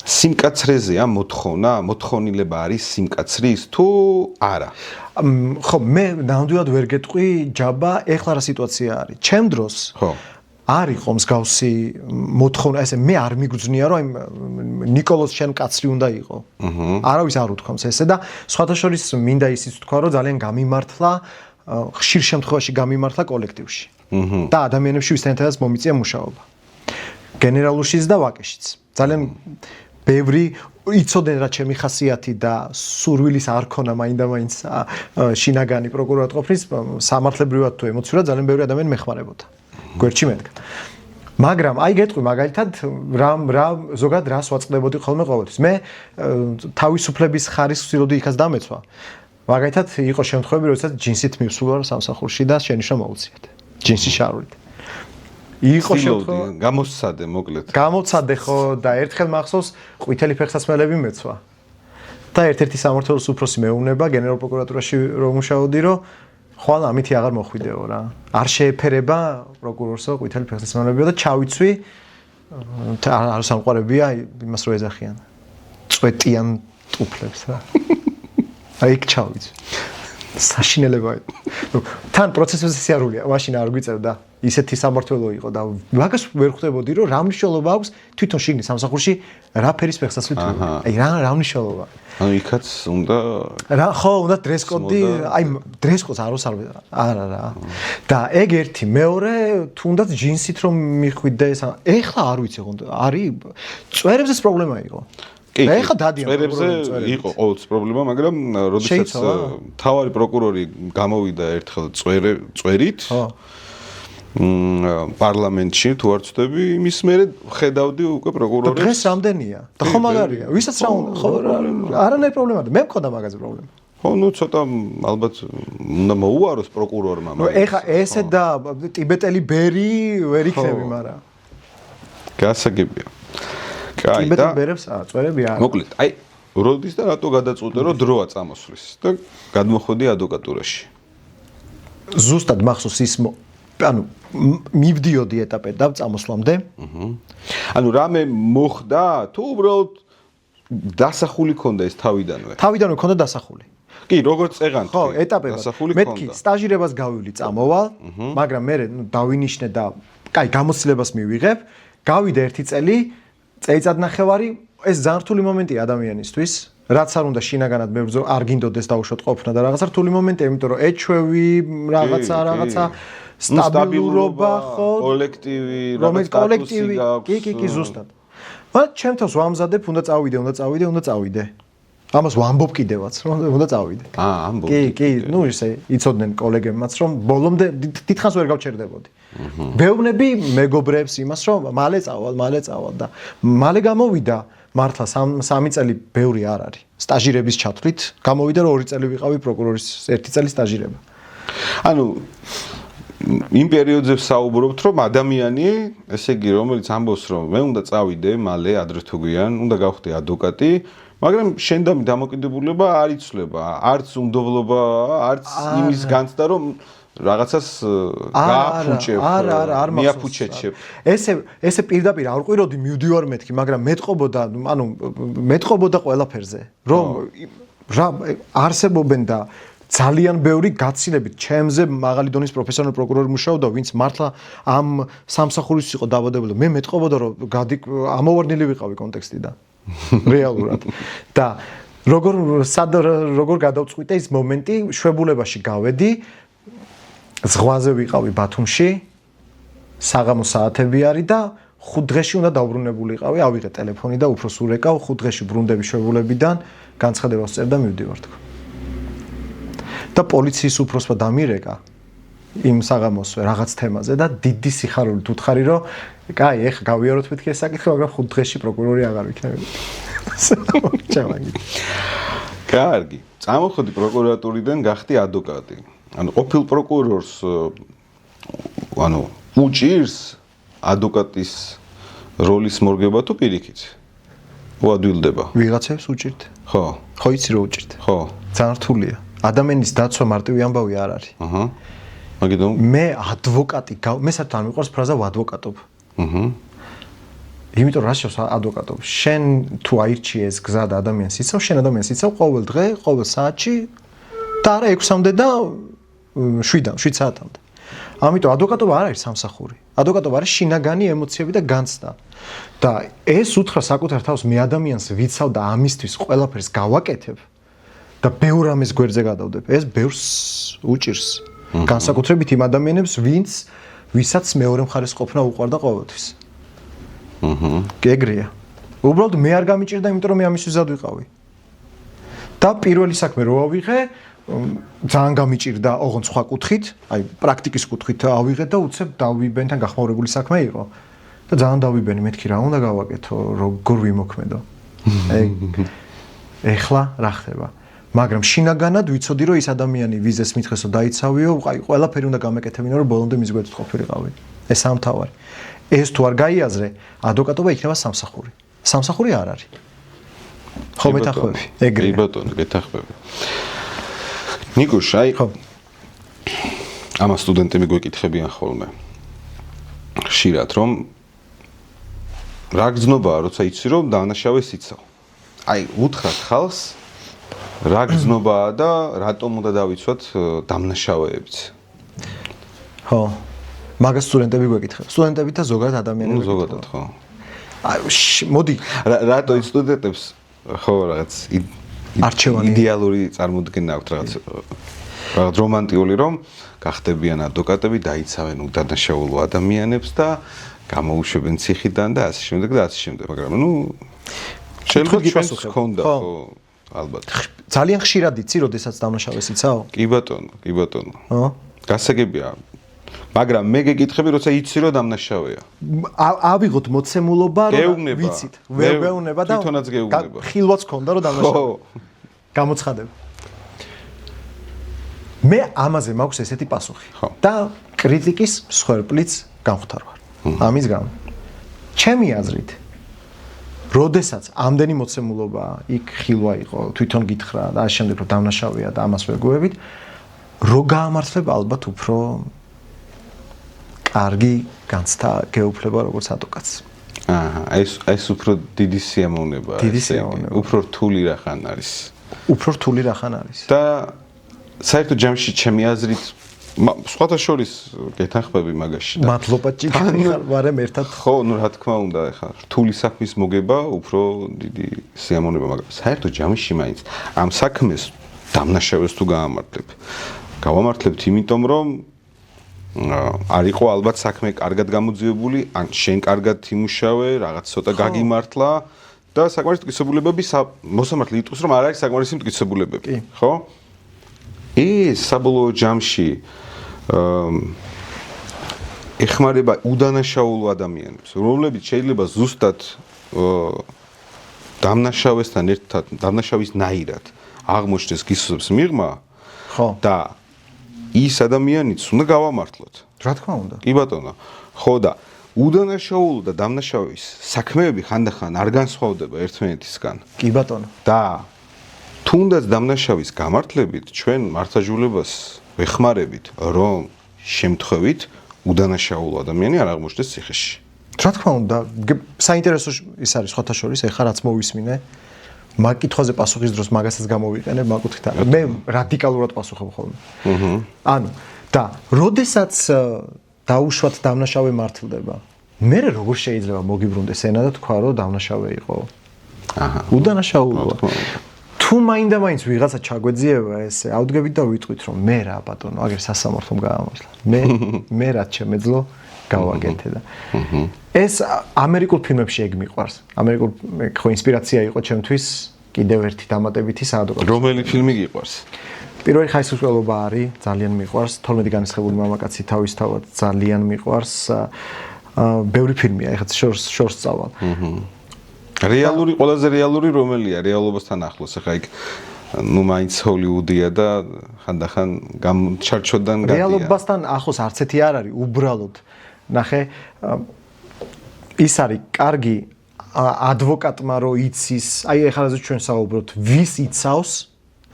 სიმკაცრეზეა მოთხოვნა, მოთხოვნილება არის სიმკაცრის თუ არა? ხო, მე ნამდვილად ვერ გეტყვი ჯაბა, ეხლა რა სიტუაცია არის. ჩემ დროს ხო არ იყო მსგავსი მოთხოვნა, ესე მე არ მიგრძნია რომ ნიკოლოზ შენ კაცრი უნდა იყო. არავის არ უთქვამს ესე და სხვათა შორის მინდა ისიც თქვა რომ ძალიან გამიმართლა, ხშირ შემთხვევაში გამიმართლა კოლექტივში. და ადამიანებში ვისთანაც მომიწია მუშაობა. გენერალურშიც და ვაკეშიც. ძალიან ბევრი იცოდნენ რა ჩემი ხასიათი და სურვილის არ ქონა მაინდა-მაინც შინაგანი პროკურორად ყოფნის, სამართლებრივად თუ ემოციურად ძალიან ბევრი ადამიანი მეხმარებოდა. გვერდში მედგა. მაგრამ აი გეტყვი მაგალითად რა ზოგადად რას ვაწყდებოდი ხოლმე ყოველთვის. მე თავისუფლების ხარისხს ვცდილობდი იქაც დამეცვა. მაგალითად იყო შემთხვევები, როდესაც ჯინსით მივსულ ვარ სამსახურში და შენიშნა მოუწიათ. ჯინსის შარვლით. იყო შემთხვევა გამოსცადე მოკლედ. გამოცადე ხო და ერთხელ მახსოვს ყვითელი ფეხსაცმელები მეცვა. და ერთ-ერთი სამმართველოს უფროსი მეუბნება გენერალურ პროკურატურაში რომ მუშაობდი, რომ ხვალ ამითი აღარ მოხვიდეო რა. არ შეეფერება პროკურორსო ყვითელი ფეხსაცმელებიო და ჩავიცვი არ სამყარებია იმას რო ეძახიან. წვეტიან ტუფლებს რა. აი იქ ჩავიცვი. საშინელებაა. თან პროცესზე სიარულია, მაშინ არ გვიწევდა. ისეთი სამმართველო იყო და მაგას ვერ ხვდებოდი რომ რა მნიშვნელობა აქვს თვითონ შიგნით სამსახურში რა ფერის ფეხსაცმელი თუ აი რა მნიშვნელობა. ანუ იქაც უნდა ხო, უნდა დრესკოდი, აი დრესკოდს არა რა. და ეგ ერთი, მეორე თუნდაც ჯინსით რომ მიხვიდე, ეხლა არ ვიცი ხო, არის წვერებზეც პრობლემა იყო. კი, წვერებზე იყო ყოველთვის პრობლემა, მაგრამ როდესაც თავარი პროკურორი გამოვიდა ერთხელ წვერით პარლამენტში თუ არ ვცდები, იმის მერე ხედავდი უკვე პროკურორებს. დღეს რამდენია? და ხო მაგარია. ვისაც რა უნდა, ხო არანაირი პრობლემა და მე მქონდა მაგაზე პრობლემა. ხო, ნუ ცოტა ალბათ უნდა მოუაროს პროკურორმა. ეხა ესე და ტიბეტელი ბერი ვერ იქნები, მაგრამ გასაგებია. კაი, კიბეტურ და ბერებს აწვერები არა. მოკლედ, აი, როდის და რატო გადაწყვიტე, რომ დროა წამოსვლის და გადმოხვედი ადვოკატურაში? ზუსტად მახსოვს ის ანუ მივდიოდი ეტაპად და წამოსვლამდე. ანუ რამე მოხდა თუ უბრალოდ დასახული ქონდა ეს თავიდანვე? თავიდანვე ქონდა დასახული. კი, როგორც წეღან. ხო, ეტაპებად. დასახული მე ქონდა. კი სტაჟირებას გავივლი, წამოვალ, მაგრამ მე დავინიშნე და კაი, გამოცდილებას მივიღებ, გავიდე 1 წელი, წელიწადნახევარი, ეს ძალიან რთული მომენტია ადამიანისთვის. რაც არ უნდა შინაგანად მე არ გინდოდეს დაუშვათ ყოფნა და რაღაცა რთული მომენტია, იმიტომ რომ ეჩვევი, რაღაცა სტაბილურობა, ხო, კოლექტივი, რომელიც კოლექტივი, კი, ზუსტად. მაგრამ ჩემთვის ვამზადებ, უნდა წავიდე. ამას ვამბობ კიდევაც, რომ უნდა წავიდე. ამბობ. კი, ნუ ისე იცოდნენ კოლეგებმაც, რომ ბოლომდე დიდხანს ვერ გავჩერდებოდი. ვეუბნები მეგობრებს იმას, რომ მალე წავალ და მალე გამოვიდა. მართლა 3 წელი ბევრი არ არის. სტაჟირების ჩათვლით გამოვიდა რომ 2 წელი ვიყავი პროკურორის 1 წელი სტაჟირება. ანუ იმ პერიოდზე საუბრობთ რომ ადამიანი, ესე იგი რომელიც ამბობს რომ მე უნდა წავიდე მალე ადრე თუ გვიან, უნდა გავხდე ადვოკატი, მაგრამ შენდამი დამოკიდებულება არ იცვლება, არც უნდობლობა, არც იმის განცდა რომ რაღაცას გააფუჭებ, მიაფუჭეჩებ. ესე პირდაპირ არ ყვიროდი მივდივარ მეთქი, მაგრამ მეტყობოდა ყველაფერზე, რომ არსებობენ და ძალიან ბევრი გაცილებით ჩემზე მაღალი დონის პროფესიონალი პროკურორი მუშაობდა, ვინც მართლა ამ სამსახურის იყო დაბადებული. მე მეტყობოდა რომ ამოვარდნილი ვიყავი კონტექსტიდან. რეალურად. და როგორ გადავწყვიტე ის მომენტი, შვებულებაში გავედი, ზღვაზე ვიყავი ბათუმში, საღამო საათები არის და 5 დღეში უნდა დავბრუნებულიყავი, ავიღე ტელეფონი და უფრო სულ ეკავ, 5 დღეში ბრუნდები შვებულებიდან, განცხადებას წერ და მივდივარ თქო. და პოლიციის უფროსმა დამირეკა იმ საღამოსვე რაღაც თემაზე და დიდი სიხარულით უთხარი რომ კაი, ეხა გავიაროთ მეთქი ეს საკითხი, მაგრამ 5 დღეში პროკურორი აღარ ვიქნები. კარგი. წამოხვედი პროკურატურიდან, გახდი ადვოკატი. ანუ ყოფილ პროკურორს უჭირს ადვოკატის როლის მორგება თუ პირიქით? უადვილდება. ვიღაცებს უჭირთ? ხო. ხო იცი რომ უჭირთ? ხო. ძალიან რთულია. ადამიანის დაცვა მარტივი ამბავი არ არის. მაგიტომ მე ადვოკატი, მე საერთოდ არ მიყვარს ფრაზა ვადვოკატობ. იმიტომ რა შევს ადვოკატობ. შენ თუ აირჩიე ეს გზა და ადამიანს იცავ, შენ ადამიანს იცავ ყოველ დღე, ყოველ საათში და არა 6-მდე და 7 საათამდე. ამიტომ ადვოკატობა არ არის სამსახური. ადვოკატობა არის შინაგანი ემოციები და განცდა. და ეს უთხრა საკუთარ თავს მე ადამიანს ვიცავ და ამისთვის ყველაფერს გავაკეთებ და ბევრ ამის გვერდზე გადავდებ. ეს ბევრს უჭირს. განსაკუთრებით იმ ადამიანებს, ვისაც მეორე მხარეს ყოფნა უყვარდა ყოველთვის. ეგრეა. უბრალოდ მე არ გამიჭირდა, იმიტომ რომ მე ამისთვის ზად ვიყავი. და პირველი საქმე რო ავიღე, ძალიან გამიჭირდა, ოღონდ სხვა კუთხით, აი პრაქტიკის კუთხით ავიღე და უცებ დავიბენთან გახმაურებული საქმე იყო. და ძალიან დავიბენი, მეთქი რა უნდა გავაკეთო, როგორ ვიმოქმედო. ეხლა რა ხდება? მაგრამ შინაგანად ვიცოდი რომ ის ადამიანი ვიზეს მითხესო დაიცავიო, აი ყველაფერი უნდა გამეკეთებინო რომ ბოლომდე მის გვერდით ყოფილიყავი. ეს ამთავარი. ეს თუ არ გაიაზრე, ადვოკატობა იქნება სამსახური. სამსახური არ არის. ხო მეთახვები. ეგრეა. ბატონო, გეთახვები. ნიკუშ, აი ამას სტუდენტები გვეკითხებიან ხოლმე. ხშირად რომ რა გზნობაა, როცა იცი რომ დანაშავეს იცავ. აი უთხრათ ხალხს რა გზნობაა და რატომ უნდა დავიცვათ დამნაშავეებიც. ხო. მაგას სტუდენტები გვეკითხება. სტუდენტები და ზოგადად ადამიანები. ზოგადად, ხო. მოდი, რატო ის სტუდენტებს ხო რაღაც არჩევანი იდეალური წარმოდგენა აქვს რაღაც რომანტიკული რომ გახდებიან ადვოკატები, დაიცავენ უდანაშაულო ადამიანებს და გამოუშვებენ ციხიდან და ასე შემდეგ და ასე შემდეგ, მაგრამ შეიძლება ჩვენს გქონდა ხო ალბათ. ძალიან ხშირად იცი, როდესაც დამნაშავეს იცავ? კი ბატონო. ხო. გასაგებია. მაგრამ მე გეკითხები, როცა იცი რომ დამნაშავეა. ავიღოთ მოცემულობა, რომ ვიცით. ვერ გეუბნება და თვითონაც გეუბნება. ხილვაც ქონდა რომ დამნაშავეა. გამოცხადება. მე ამაზე მაქვს ესეთი პასუხი. და კრიტიკის მსხვერპლიც გამختار ვარ. ამის გამო. ჩემი აზრით როდესაც ამდენი მოცემულობა იქ ხილვა იყო, თვითონ გითხრა და ამ შემდეგ რომ დამნაშავეა და ამას ვეგუებით, რო გაამართლება ალბათ უფრო კარგი განცდა გეუფლება როგორც ადვოკატს. ეს უფრო დიდი სიამოვნებაა. დიდი სიამოვნება. უფრო რთული რახან არის. უფრო რთული რახან არის. და საერთოდ ჯამში ჩემი აზრით სხვათა შორის გეთანხმები მაგაში და მადლობა ჭიქარი ხარ, მაგრამ ერთად ხო, ნუ რა თქმა უნდა, ეხლა რთული საქმის მოგება უფრო დიდი სიამოვნება, მაგრამ საერთოდ ჯამში მაინც ამ საქმეს დამნაშავეს თუ გავამართლებთ იმიტომ რომ არ იყო ალბათ საქმე კარგად გამოძიებული, ან შენ კარგად იმუშავე, რაღაც ცოტა გაგიმართლა და საკმარისი მტკიცებულებები მოსამართლე იტყვის რომ არ არის საკმარისი მტკიცებულებები, ხო? ეს საბოლოო ჯამში ეხმარება უდანაშაულო ადამიანებს, რომლებიც შეიძლება ზუსტად დამნაშავესთან ერთად, დამნაშავის ნაირად აღმოჩნდეს გისურვებს მიღმა, ხო და ის ადამიანიც უნდა გავამართლოთ. რა თქმა უნდა. კი ბატონო. ხო და უდანაშაულო და დამნაშავის საქმეები ხანდახან არ განსხვავდება ერთმანეთისგან. კი ბატონო. და თუნდაც დამნაშავის გამართლებით ჩვენ მართლმსაჯულებას ვეხმარებით, რომ შემთხვევით უდანაშაულო ადამიანი არ აღმოჩნდეს ციხეში. რა თქმა უნდა, საინტერესო ის არის სხვათა შორის, ეხლა რაც მოვისმინე, მაგ კითხვაზე პასუხის დროს მაგასაც გამოვიყენებ, მაგუთხით მე რადიკალურად პასუხობ ხოლმე. ანუ და როდესაც დაუშვათ დამნაშავე მართლდება, მე როგორ შეიძლება მოგიბრუნდეს ენა და თქვა რომ დამნაშავე იყო? უდანაშაულოა. თუ მაინდა-მაინც ვიღაცა ჩაგვეძიება ესე, ავდგებით და ვიტყვით რომ მე რა ბატონო, აგერ სასამართლომ გაამართლა. მე რაც შემეძლო გავაკეთე და ეს ამერიკულ ფილმებში ეგ მიყვარს. ამერიკულ ხო ინსპირაცია იყო ჩემთვის კიდევ ერთი დამატებითი საადვოკატო. რომელი ფილმი გიყვარს? პირველი ხაისუსველობა არის, ძალიან მიყვარს. 12 განსხვავებული მამაკაცი თავისთავად ძალიან მიყვარს. ბევრი ფილმია, ეხლა შორს წავალ. რეალური, ყველაზე რეალური რომელია? რეალობასთან ახლოს. ეხლა იქ ნუ მაინც ჰოლივუდია და ხანდახან ჩარჩოდან გადია. რეალობასთან ახლოს არც ერთი არ არის, უბრალოდ. ნახე, ის არის კარგი ადვოკატმა რო იცის, აი ეხლა ჩვენ საუბრობთ, ვის იცავს?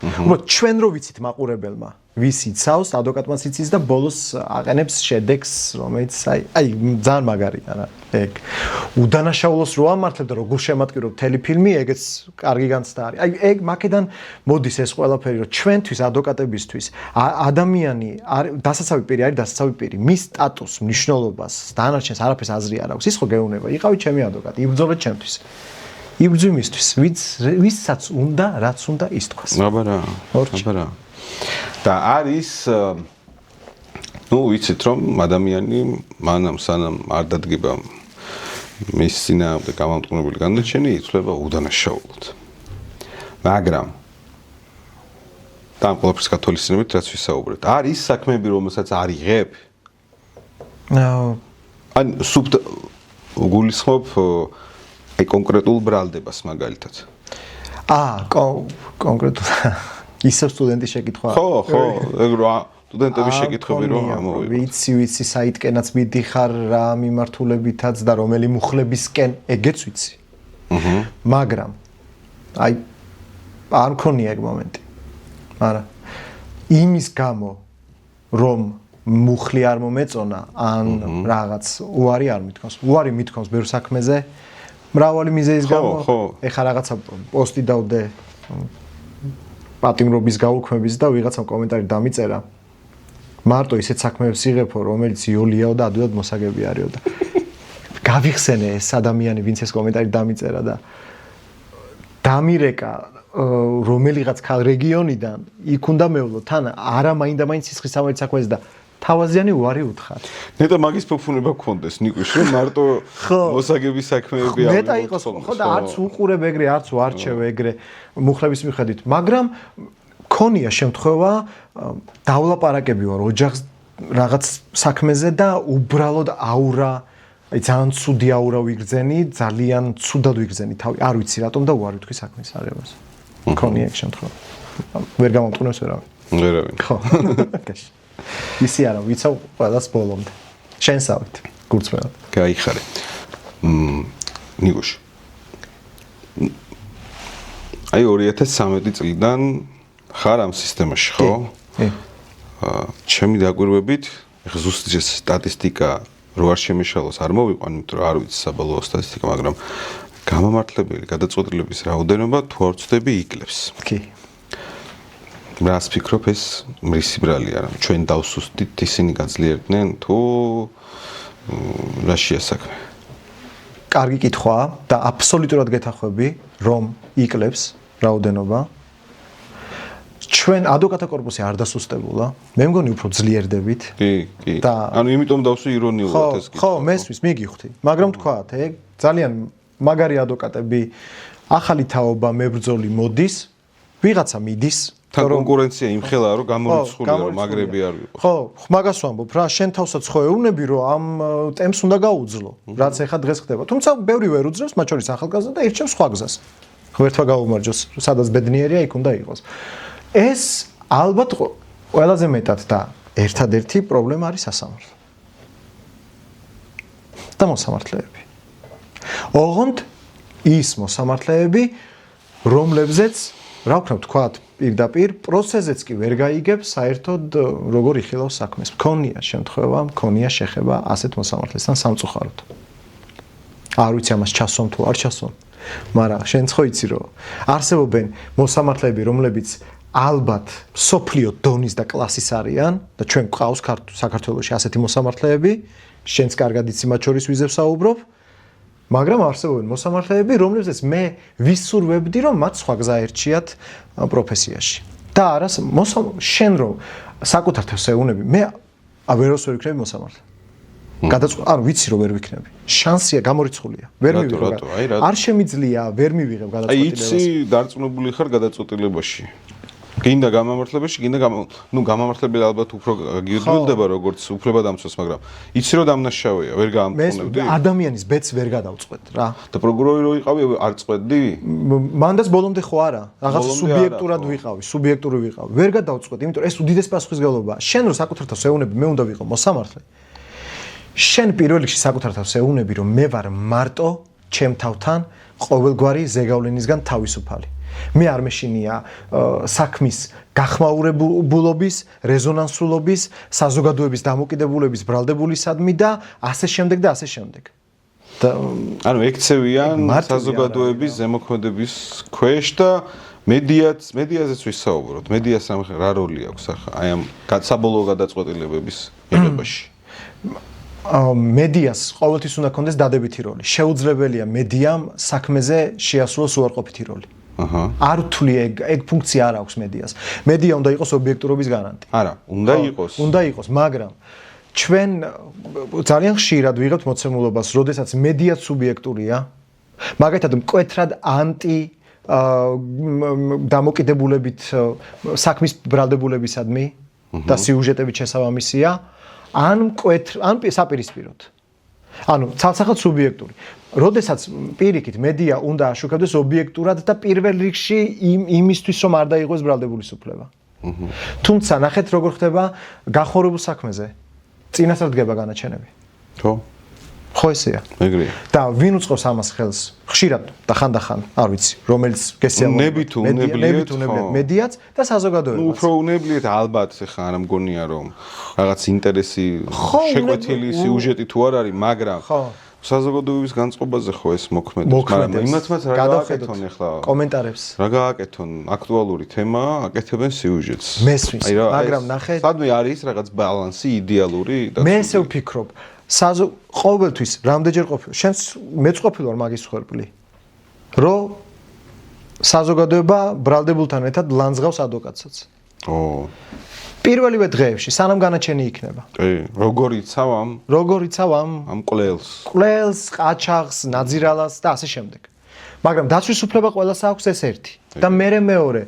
უბრალოდ ჩვენ რო ვიცით მაყურებელმა, ვის იცავს, ადვოკატმაც იცის და ბოლოს აყენებს შედეგს, რომელიც აი ძალიან მაგარია რა. ეგ უდანაშაულოს რო ამართლებ და როგორ შემატკირო მთელი ფილმი, ეგეც კარგი განცდა არის. აი ეგ მაკედან მოდის ეს ყველაფერი, რომ ჩვენთვის ადვოკატებისთვის ადამიანი დასაცავი პირი არის დასაცავი პირი, მის სტატუსს, მნიშვნელობას, დანარჩენს არაფერს აზრი არ აქვს. ის ხო გეუბნება, იყავი ჩემი ადვოკატი, იბრძოლეთ ჩემთვის. იბრძვი მისთვის, ვისაც უნდა, რაც უნდა ის თქვას. აბარა. და არის ნუ ვიცით რომ ადამიანი მანამ სანამ არ დადგება მის წინააღმდეგ გამამტყუნებელი განაჩენი იცვლება უდანაშაულოდ. მაგრამ და ამ ყველაფერს კათოლიციზმით რაც ვისაუბრეთ, არის საქმეები რომელსაც არ იღებ? ან გულისხმობ აი კონკრეტულ ბრალდებას მაგალითად. კონკრეტულ ისევ სტუდენტის შეკითხვა. ხო, ეგ რა სტუდენტების შეკითხვები რომ ამოვიღოთ. ვიცი, საითკენაც მიდიხარ, რა მიმართულებითაც და რომელი მუხლებისკენ, ეგეც ვიცი. მაგრამ აი არ მქონია ეგ მომენტი. მაგრამ იმის გამო რომ მუხლი არ მომეწონა, ან რაღაც უარი არ მithქონს. უარი მithქონს ბევრ საქმეზე. მრავალი მიზეზის გამო, ეხა რაღაცა პოსტი დავდე პატიმრობის გაუქმების და ვიღაცამ კომენტარი დამიწერა. მარტო ისეთ საქმეებს იღებო, რომელიც იოლიაო და ადვილად მოსაგები არისო და გავიხსენე ეს ადამიანი, ვინც ეს კომენტარი დამიწერა და დამირეკა რომელიღაც რეგიონიდან, იქ უნდა მევლო, თან არა მაინდა-მაინც სისხლის სამართლის საქმეზე და თავაზიანი უარი უთხრა. ნეტა მაგის ფუფუნება გქონდეს ნიკუშ, რომ მარტო მოსაგების საქმეები არ ნეტა იყოს, ხო და არც უყურებ ეგრე, არც ვარჩევ ეგრე მუხლების მიხედვით, მაგრამ ქონია შემთხვევა დავლაპარაკები ვარ ოჯახს რაღაც საქმეზე და უბრალოდ აურა, აი ძალიან ცუდი აურა ვიგრძენი, ძალიან ცუდად ვიგრძენი თავი, არ ვიცი რატომ და უარი ვთქვი საქმის არებას. ქონია ეგ შემთხვევა. ვერ გამომტყუნებს ვერავინ. ხო. ისი არა, ვიცავ ყველას ბოლომდე. შენსავით, გურწმენად. გაიხარე. ნიგუშ. აი 2013 წლიდან ხარ ამ სისტემაში, ხო? კი. ჩემი დაკვირვებით, ეხლა ზუსტი სტატისტიკა რო არ შემეშალოს არ მოვიყვან, იმიტომ რომ არ ვიცი საბოლოო სტატისტიკა, მაგრამ გამამართლებელი გადაწყვეტილების რაოდენობა თუ არ ვცდები იკლებს. კი. რას ფიქრობ ეს მრისი ბრალია, რა ჩვენ დავსუსტით ისინი გაძლიერდნენ თუ რაშია საქმე? კარგი კითხვაა და აბსოლუტურად გეთახვები, რომ იკლებს რაოდენობა. ჩვენ ადვოკატთა კორპუსი არ დასუსტებულა. მე მგონი უფრო ძლიერდებით. კი. ანუ იმიტომ დავსვი ირონიულად ეს კითხვა. ხო, მესმის, მიგიხდი. მაგრამ თქვათ, ეგ ძალიან მაგარი ადვოკატები, ახალი თაობა მებრძოლი მოდის, ვიღაცა მიდის. თან კონკურენცია იმხელა რომ გამორიცხულია რომ მაგრები არ ვიყო. ხო, მაგას ვამბობ რა, შენ თავსაც ხო ეუბნები რომ ამ ტემს უნდა გაუძლო, რაც ეხა დღეს ხდება. თუმცა ბევრი ვერ უძლებს, მათ შორის ახალგაზრდა და ირჩევს სხვა გზას. ღმერთმა გაუმარჯოს, სადაც ბედნიერია იქ უნდა იყოს. ეს ალბათ ყველაზე მეტად და ერთადერთი პრობლემა არის სასამართლო. და მოსამართლეები. ოღონდ ის მოსამართლეები, რომლებზეც, რა ვქნა ვთქვათ, პირდაპირ პროცესზეც კი ვერ გაიგებს საერთოდ როგორ იხილავს საქმეს. მქონია შემთხვევა, მქონია შეხება ასეთ მოსამართლესთან სამწუხაროდ. არ ვიცი ამას ჩასვამ თუ არ ჩასვამ, მაგრამ შენც ხო იცი რომ არსებობენ მოსამართლეები, რომლებიც ალბათ სოფლიო დონის და კლასის არიან და ჩვენ გვყავს საქართველოში ასეთი მოსამართლეები, შენც კარგად იცი მათ შორის ვიზე ვსაუბრობ, მაგრამ არსებობენ მოსამართლეები, რომლებზეც მე ვისურვებდი, რომ მათ სხვა გზა ერჩიათ პროფესიაში. და არა, შენ რომ საკუთარ თავს ეუნები, მე ვეროს ვერ ვიქნები მოსამართლე. ანუ ვიცი რომ ვერ ვიქნები. შანსია გამორიცხულია. ვერ მივიღებ. არ შემიძლია ვერ მივიღებ გადაწყვეტილებას. აი, იცი, დარწმუნებული ხარ გადაწყვეტილებაში. გინდა გამამართლებაში, გინდა გამამართლებელი ალბათ უფრო გიუდვილდება როგორც უფლებადამცველს, მაგრამ იცი რომ დამნაშავეა, ვერ გაამწუნებდი. ადამიანის ბედს ვერ გადავწყვეტ რა. და პროკურორი რო იყავი, არ წყვეტდი? მანდაც ბოლომდე ხო არა? რაღაც სუბიექტურად ვიყავი, სუბიექტური ვიყავი. ვერ გადავწყვეტ, იმიტომ რომ ეს უდიდეს პასუხისმგებლობაა. შენ რო საკუთარ თავს ეუნები, მე უნდა ვიყო მოსამართლე. შენ პირველ რიგში საკუთარ თავს ეუნები, რომ მე ვარ მარტო ჩემ თავთან ყოველგვარი ზეგავლენისგან თავისუფალი. მე არ მეშინია საქმის გახმაურებულობის, რეზონანსულობის, საზოგადოების დამოკიდებულების ბრალდებულისადმი და ასე შემდეგ და ასე შემდეგ. ანუ ექცევიან საზოგადოების ზემოქმედების ქვეშ და მედიაზეც ვისაუბროთ. მედიას რა როლი აქვს ახლა აი ამ საბოლოო გადაწყვეტილებების მიღებაში? მედიას ყოველთვის უნდა კონდეს დადებითი როლი. შეუძლებელია მედიამ საქმეზე შეასრულოს უარყოფითი როლი. არ ვთვლი ეგ ფუნქცია არ აქვს მედიას. მედია უნდა იყოს ობიექტურობის გარანტი. არა, უნდა იყოს. უნდა იყოს, მაგრამ ჩვენ ძალიან ხშირად ვიღებთ მოცემულობას, როდესაც მედიაც სუბიექტურია, მაგალითად მკვეთრად ანტი დამოკიდებულებით საქმის ბრალდებულებისადმი და სიუჟეტებით შესაბამისია, ან საპირისპიროდ. ანუ ცალსახად სუბიექტური. როდესაც პირიქით მედია უნდა აშუქებდეს ობიექტურად და პირველ რიგში იმისთვის რომ არ დაიღოს ბრალდებული უფლება. თუმცა ნახეთ როგორ ხდება გახმაურებულ საქმეზე. წინასწარ დგება განაჩენები. ხო? ხო ესეა. ეგრეა. და ვინ უწყობს ამას ხელს? ხშირად და ხანდახან, არ ვიცი, რომელიც გესიამოვნებთ ნებით უნებლიეთ მედიაც და საზოგადოებაც. უფრო უნებლიეთ ალბათ ხა არ მგონია რომ რაღაც ინტერესი შეკვეთილი სიუჟეტი თუ არ არის, მაგრამ საზოგადოების განწყობაზე ხო ეს მოქმედებს, მაგრამ იმათაც რა გააკეთონ ახლა კომენტარებს. რა გააკეთონ აქტუალური თემა, აკეთებენ სიუჟეტს. მესმის, მაგრამ ნახეთ, სადმე არის რაღაც ბალანსი იდეალური და მე ესე ვფიქრობ, ყოველთვის რამდენჯერ ყოფილი, შენც მეც ყოფილი ვარ მაგის ხერხი, რომ საზოგადოება ბრალდებულთან ერთად ლანძღავს ადვოკატსაც. პირველივე დღეებში, სანამ განაჩენი იქნება. როგორ იცავ ამ კვლელს, ყაჩაღს, ნაძირალას და ასე შემდეგ. მაგრამ დაცვის უფლება ყველას აქვს ეს ერთი. და მეორე,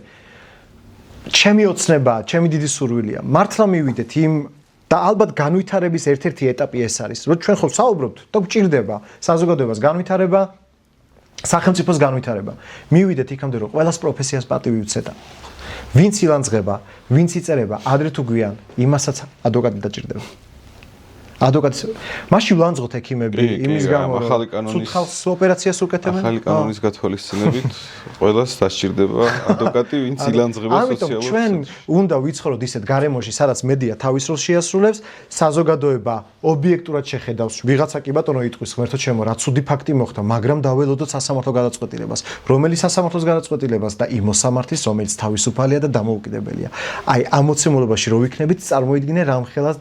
ჩემი ოცნებაა, ჩემი დიდი სურვილია, მართლა მივიდეთ იმ და ალბათ განვითარების ერთ-ერთი ეტაპი ეს არის, რომ ჩვენ ხო საუბრობთ და გვჭირდება საზოგადოებას განვითარება, სახელმწიფოს განვითარება. მივიდეთ იქამდე, რომ ყველას პროფესიას პატივი ვცედა. ვინც ილანძღება, ვინც იწერება, ადრე თუ გვიან, იმასაც ადვოკატი დაჭირდება. ადვოკატის მაშინ ვლანძღოთ ექიმები იმის გამო ახალი კანონის ცუთხავს ოპერაციას უკეთებენ ახალი კანონის გათვალისწინებით ყველას დასჭირდება ადვოკატი ვინც ილანძღება სოციალურ ამიტომ ჩვენ უნდა ვიცხოვროთ ისეთ გარემოში სადაც მედია თავის როლს შეასრულებს საზოგადოება ობიექტურად შეხედავს ვიღაცა კი ბატონო იტყვის ღმერთო ჩემო რა ცუდი ფაქტი მოხდა მაგრამ დაველოდოთ სასამართლო გადაწყვეტილებას რომელი სასამართლოს გადაწყვეტილებას და იმ მოსამართლის რომელიც თავისუფალია და დამოუკიდებელია აი ამ მოცემულობაში რო ვიქნებით წარმოიდგინე რამხელა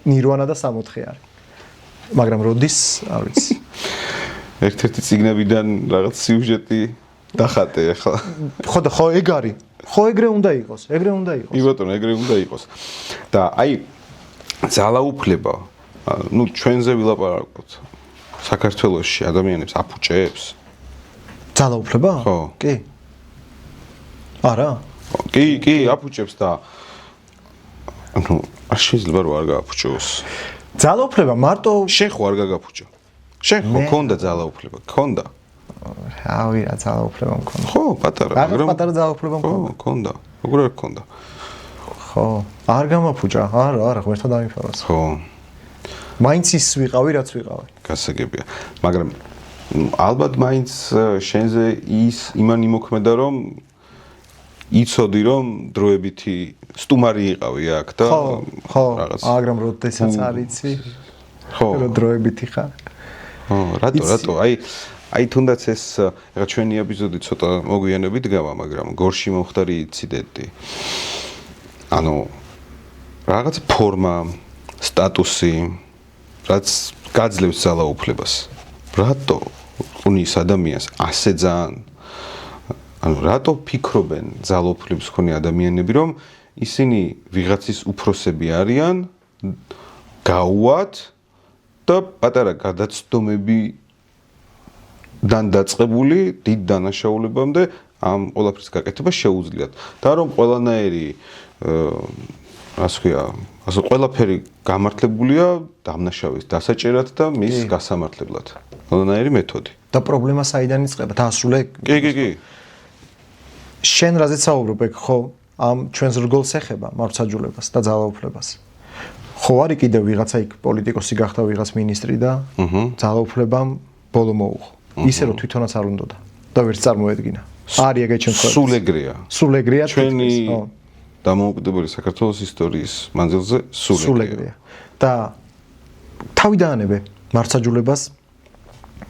ნირვანა და 60 არის. მაგრამ როდის, არ ვიცი. ერთ-ერთი წიგნებიდან რაღაც სიუჟეტი დახატე ახლა. ხო ეგ არის. ხო ეგრე უნდა იყოს, ეგრე უნდა იყოს. კი ბატონო, ეგრე უნდა იყოს. და აი ძალაუფლება, ну ჩვენზე ვილაპარაკოთ. საქართველოში ადამიანებს აფუჭებს? ძალაუფლება? ხო. კი. არა? კი, აფუჭებს და ანუ არ შეიძლება რომ არ გააფუჭოს. ძალაუფლება მარტო შენ ხო არ გაგაფუჭა? შენ ხო ქონდა ძალაუფლება? ქონდა. რავი რა ძალაუფლება მქონდა. ხო, პატარა, მაგრამ პატარა ძალაუფლება მქონდა. ხო, ქონდა. როგორ არ ქონდა? ხო, არ გამაფუჭა. არა, ღმერთო დამიფაროს. ხო. მაინც ის ვიყავი, რაც ვიყავი. გასაგებია. მაგრამ ალბათ მაინც შენზე ის იმან იმოქმედა რომ იცოდი რომ დროებითი სტუმარი იყავი აქ და ხო, მაგრამ როდესაც არიცი ხო, რომ დროებითი ხარ. ხო, რატო? აი თუნდაც ეს რა ჩვენი ეპიზოდი ცოტა მოგვიანებით გავა, მაგრამ გორში მომხდარი ინციდენტი. ანუ რაღაც ფორმა, სტატუსი, რაც გაძლევს ძალაუფლებას. რატო უნის ადამიანს ასე ძალიან ანუ რატო ფიქრობენ ძალაუფლების მქონე ადამიანები რომ ისინი ვიღაცის უფროსები არიან გაუვათ და პატარა გადაცდომებიდან დაწყებული დიდ დანაშაულებამდე ამ ყველაფრის გაკეთება შეუძლიათ და რომ ყველანაირი ასე ყველაფერი გამართლებულია დამნაშავის დასაჭერად და მის გასამართლებლად ყველანაირი მეთოდი და პრობლემა საიდან იწყება დაასრულე კი შენ რაზეც საუბრობ ეგ ხო ამ ჩვენს რგოლს ეხება მართლმსაჯულებას და ძალაუფლებას ხო არის კიდევ ვიღაცა იქ პოლიტიკოსი გახდა ვიღაც მინისტრი და ძალაუფლებამ ბოლო მოუღო ისე რომ თვითონაც არ უნდოდა და ვერც წარმოედგინა არის ეგეთ შემთხვევაში სულ ეგრეა ჩვენი დამოუკიდებელი საქართველოს ისტორიის მანძილზე სულ ეგრეა და თავიდანვე მართლმსაჯულებას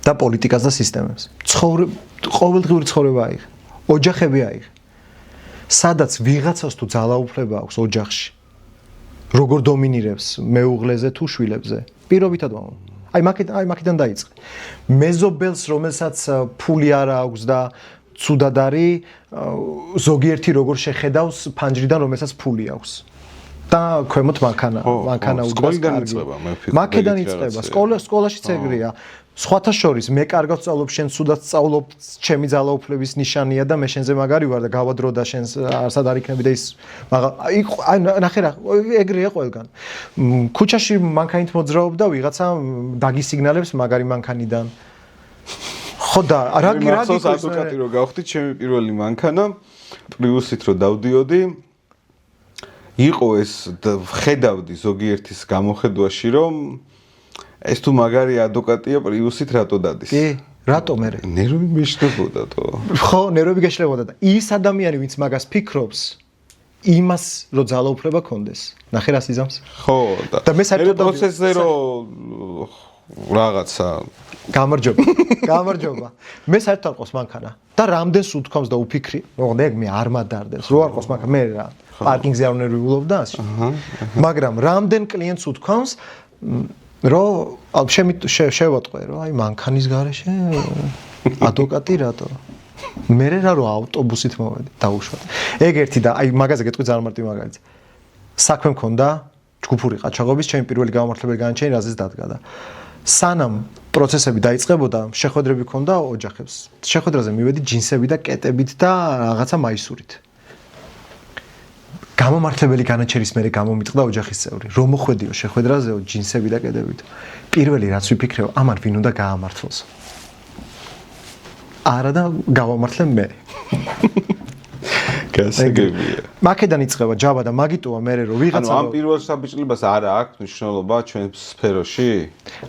და პოლიტიკას და სისტემებს ყოველდღიური ცხოვრება აიღე ოჯახები აიღე. სადაც ვიღაცას თუ ძალაუფლება აქვს ოჯახში. როგორ დომინირებს მეუღლეზე თუ შვილებზე. პირობითად ვამბობ. აი მაქედან დაიწყე. მეზობელს რომელსაც ფული არ აქვს და ცუდად არის ზოგიერთი როგორ შეხედავს ფანჯრიდან რომელსაც ფული აქვს. და ქვემოთ მანქანა უდგას კარგი. მაქედან იწყება. სკოლაშიც ეგრეა. სხვათა შორის მე კარგად სწავლობ შენ ცუდად სწავლობ ჩემი ძალაუფლების ნიშანია და მე შენზე მაგარი ვარ და გავადრო და შენს არსად არ იქნები და ის აი ნახე რა ეგრეა ყველგან ქუჩაში მანქანით მოძრაობ და ვიღაცა დაგისიგნალებს მაგარი მანქანიდან ხო და რა გიქოს ადვოკატი რო გავხდი ჩემი პირველი მანქანა პრიუსით რო დავდიოდი იყო ეს ხედავდი ზოგიერთის გამოხედვაში რომ ეს თუ მაგარი ადვოკატია პრიუსით რატო დადის? კი, რატო მე? ნერვი მეშლებოდა თო. ხო, ნერვები გეშლებოდა და ის ადამიანი, ვინც მაგას ფიქრობს, იმას რო ძალაუფლება კონდეს. ნახე რა სიზამს? ხო, და მე საერთოდ პროცესზე რო რაღაცა გამარჯობა. მე საერთოდ არ ყავს მანქანა და რამდენს უთქვამს და უფიქრი, მოხდა ეგ მე არ მადარდეს. რო არ ყავს მანქანა, მე რა პარკინგზე არ ნერვიულობ და ასე. მაგრამ რამდენ კლიენტს უთქვამს რომ შევატყვე რომ აი მანქანის გარეშე ადვოკატი რატო მე რა რომ ავტობუსით მოვედი დაუშვათ ეგ ერთი და აი მაგაზე გეტყვი ძალიან მარტივი მაგალითი საქმე მქონდა ჯგუფური ყაჩაღობის ჩემი პირველი გამართლებელი განაჩენი რაზეც დადგა და სანამ პროცესები დაიწყებოდა შეხვედრები მქონდა ოჯახებს შეხვედრაზე მივედი ჯინსები და კეტებით და რაღაცა მაისურით გამომართლებელი განაჩენის მერე გამომიტყდა ოჯახის წევრი. რომ მოხვედიო შეხვედრაზეო ჯინსები და კედებით. პირველი რაც ვიფიქრეო, ამან ვინ უნდა გაამართლოს. არა და გავამართლე მე. გასაგებია. მაკედან იწყება ჯაბა და მაგიტოა მე რომ ვიღაცა ანუ ამ პირველ საბჭილებას არ აქვს მნიშვნელობა ჩვენ სფეროში?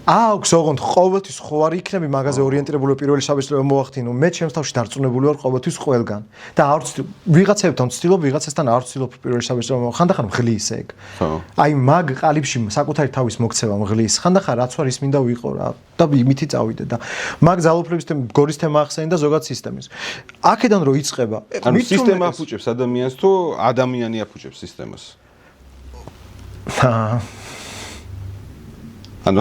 აქვს ოღონდ ყოველთვის ხო არ იქნები მაგაზე ორიენტირებული პირველი საბჭილება მოახდინო. მე ჩემს თავში დარწმუნებული ვარ ყოველთვის ყველგან და არ ვცდილობ ვიღაცებთან ვცდილობ ვიღაცასთან არ ვცდილობ პირველი საბჭილება ხანდახან მღლის ეგ. აი მაგ ყალიბში საკუთარი თავის მოქცევა მღლის ხანდახან რაც ვარ ის მინდა ვიყო რა და იმითი წავიდე და მაგ ძალაუფლების გორის თემა ახსენე და ზოგადად სისტემის. აქედან რო იწყება ანუ სისტემა აფუჭებს ადამიანს თუ ადამიანი აფუჭებს სისტემას? ანუ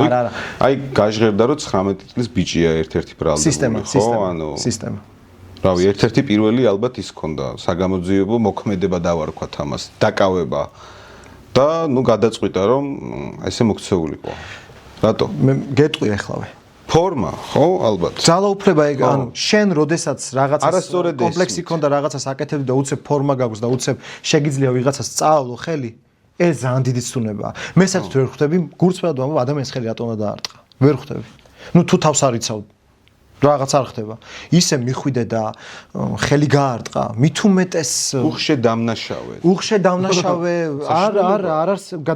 აი გაჟღერდა რომ 19 წლის ბიჭია ერთ-ერთი ბრალდებული ხო? ანუ სისტემა. რავი, ერთ-ერთი პირველი ალბათ ის ქონდა საგამოძიებო მოქმედება დავარქვათ ამას, დაკავება და ნუ გადაწყვიტა რომ ესე მოქცეულიყო. რატო? მე გეტყვი ახლავე. ფორმა, ხო, ალბათ. ძალაუფლება ეგ, ანუ შენ როდესაც რაღაცას არასწორად კომპლექსი ქონდა რაღაცას აკეთებდი და უცებ ფორმა გაქვს და უცებ შეგიძლია ვიღაცას წაავლო ხელი, ეს ძალიან დიდი ცნებაა. მე საერთოდ ვერ ხვდები გურწმენად ვამბობ ადამიანის ხელი რატომ უნდა დაარტყა. ვერ ხვდები. ნუ თუ თავს არ იცავ რაღაც არ ხდება. ისე მიხვიდე და ხელი გაარტყა, მით უმეტეს უხშე დამნაშავე. უხშე დამნაშავე, არ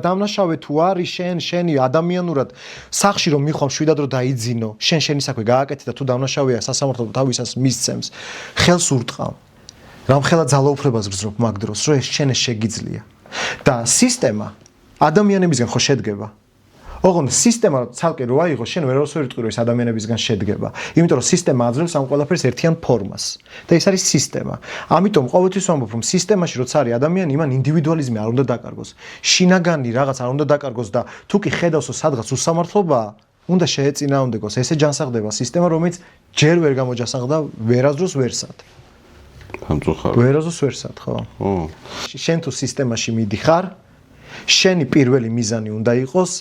დამნაშავე თუ არის შენი ადამიანურად სახში რომ მიხვალ შვიდად რომ დაიძინო, შენი საქმე გააკეთე და თუ დამნაშავეა სასამართლო თავისას მისცემს, ხელს ურტყავ. რამხელა ძალაუფლებას გრძნობ მაგ დროს, რომ ეს შენ შეგიძლია. და სისტემა ადამიანებისგან ხო შედგება. ოღონდ სისტემა ცალკე რო აიღო, შენ ვერასდროს ვერ იტყვი რომ ეს ადამიანებისგან შედგება. იმიტომ რომ სისტემა აძლევს ამ ყველაფერს ერთიან ფორმას. და ეს არის სისტემა. ამიტომ ყოველთვის ვამბობ რომ სისტემაში როცა არის ადამიანი, იმან ინდივიდუალიზმი არ უნდა დაკარგოს. შინაგანი რაღაც არ უნდა დაკარგოს და თუ კი ხედავსო სადღაც უსამართლობაა, უნდა შეეწინააღმდეგოს. ესე ჯანსაღდება სისტემა, რომელიც ჯერ ვერ გამოჯანსაღდა ვერასდროს ვერსად. სამწუხაროდ. ვერასდროს ვერსად, ხო? შენ თუ სისტემაში მიდიხარ, შენი პირველი მიზანი უნდა იყოს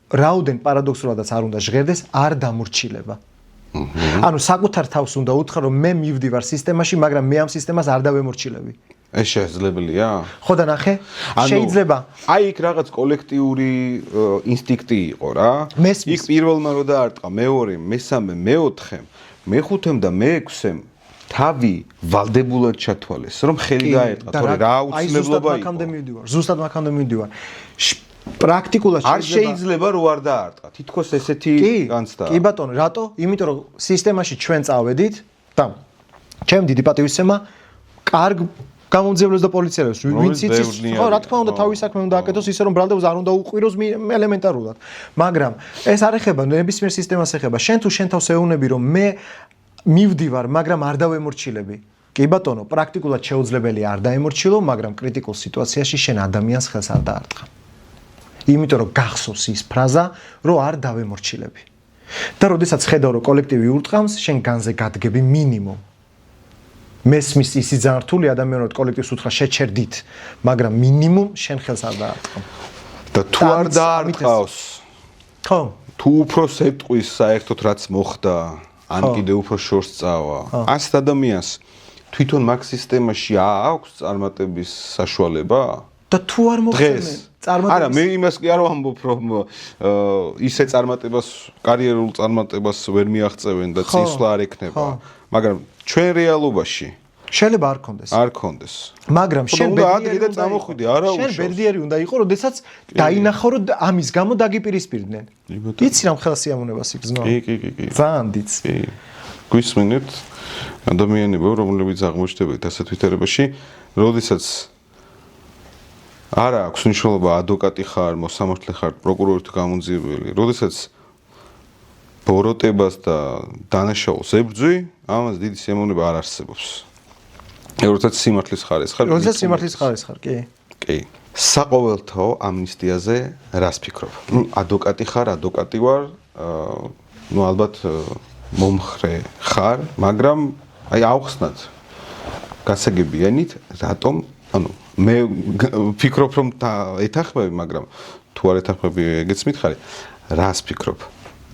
რაუდენ პარადოქსულადაც არ უნდა ჟღერდეს, არ დამორჩილება. ანუ საკუთარ თავს უნდა უთხრა, რომ მე მივდივარ სისტემაში, მაგრამ მე ამ სისტემას არ დავემორჩილები. ეს შესაძლებელია? ხო და ნახე, შეიძლება. აი იქ რაღაც კოლექტიური ინსტინქტი იყო რა. იქ პირველმა რო დაარტყა, მეორე, მესამე, მეოთხე, მეხუთემ და მეექვსემ თავი ვალდებულად ჩათვალეს, რომ ხელი გაერტყა, თორე რა აუცილებლობა იყო. ზუსტად მაქამდე მივდივარ. პრაქტიკულად არ შეიძლება რო არ დაარტყა. თითქოს ესეთი განცდა. კი ბატონო, რატო? იმიტომ რომ სისტემაში ჩვენ წავედით და ჩემ დიდი პატივისცემა კარგ გამომძიებლებს და პოლიციელებს, ვინც იცის, ხო, რა თქმა უნდა, თავის საქმე უნდა აკეთოს ისე რომ ბრალდებს არ უნდა უყვიროს ელემენტარულად. მაგრამ ეს არ ეხება ნებისმიერ სისტემას ეხება. შენ თუ შენ თავს ეუბნები რომ მე მივდივარ, მაგრამ არ დავემორჩილები. კი ბატონო, პრაქტიკულად შეუძლებელია არ დაემორჩილო, მაგრამ კრიტიკულ სიტუაციაში შენ ადამიანს ხელს არ დაარტყა. იმიტომ რომ გახსოვს ის ფრაზა, რომ არ დავემორჩილები. და როდესაც ხედავ რომ კოლექტივი ურტყამს, შენ განზე გადგები მინიმუმ. მესმის ისი ძალიან რთული ადამიანურად კოლექტივს უთხრა შეჩერდით, მაგრამ მინიმუმ შენ ხელს არ დაარტყა. და თუ არ დაარტყავს, ხო, თუ უფრო სეტყვის საერთოდ რაც მოხდა, ან კიდე უფრო შორს წავა, ასეთ ადამიანს თვითონ მაგ სისტემაში აქვს წარმატების საშუალება? და თუ არ მოხდენ არა, მე იმას კი არ ვამბობ, რომ ისე წარმატებას, კარიერულ წარმატებას ვერ მიაღწევენ და წინსვლა არ ექნება, მაგრამ ჩვენ რეალობაში შეიძლება არ კონდეს. არ კონდეს. მაგრამ შენ ბედნიერი წამოხვიდე, არა უშავს. შენ ბედნიერი უნდა იყო, როდესაც დაინახო, რომ ამის გამო დაგიპირისპირდნენ. იცი რამ ხელა სიამოვნებას იგრძნო? კი. ძალიან დიდს. კი. გვისმენთ ადამიანებო, რომლებიც აღმოჩნდებათ ასეთ ვითარებაში, როდესაც არა აქვს მნიშვნელობა ადვოკატი ხარ, მოსამართლე ხარ, პროკურორი თუ გამომძიებელი, როდესაც ბოროტებას და დანაშაულს ებრძვი, ამას დიდი სიამოვნება არ არსებობს. როდესაც სიმართლის ხარეს ხარ? როდესაც სიმართლის ხარეს ხარ, კი. კი. საყოველთაო ამნისტიაზე რას ფიქრობ? ნუ ადვოკატი ხარ, ადვოკატი ვარ, ნუ ალბათ მომხრე ხარ, მაგრამ აი ავხსნათ გასაგებიანით, რატომ, ანუ მე ფიქრობ რომ ეთანხმები, მაგრამ თუ არ ეთანხმები, ეგეც მითხარი. რას ფიქრობ?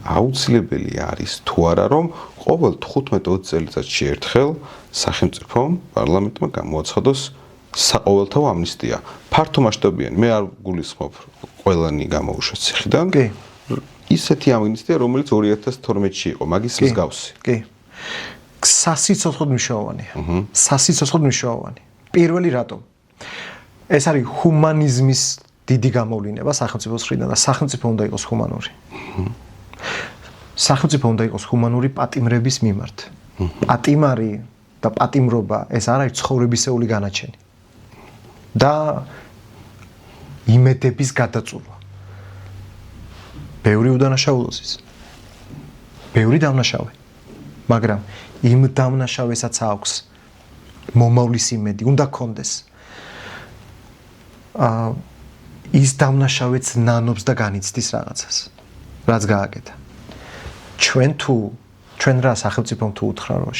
აუცილებელი არის თუ არა რომ ყოველ 15-20 წელიწადში ერთხელ სახელმწიფომ პარლამენტმა გამოაცხადოს საყოველთაო ამნისტია. ფართო მასშტაბიანი, მე არ გულისხმობ ყველანი გამოუშვეს ციხიდან. კი. ისეთი ამნისტია, რომელიც 2012-ში იყო, მაგის მსგავსი. კი. სასიცოცხლოდ მნიშვნელოვანია. სასიცოცხლოდ მნიშვნელოვანი. პირველი რატომ? ეს არის ჰუმანიზმის დიდი გამოვლინება სახელმწიფოს მხრიდან და სახელმწიფო უნდა იყოს ჰუმანური. სახელმწიფო უნდა იყოს ჰუმანური პატიმრების მიმართ. პატიმარი და პატიმრობა ეს არ არის ცხოვრებისეული განაჩენი. და იმედების გადაწურვა. ბევრი უდანაშაულოზის. ბევრი დამნაშავე. მაგრამ იმ დამნაშავესაც აქვს მომავლის იმედი, უნდა კონდეს. ის დამნაშავეც ნანობს და განიცდის რაღაცას, რაც გააკეთა. ჩვენ რა სახელმწიფომ თუ უთხრა რომ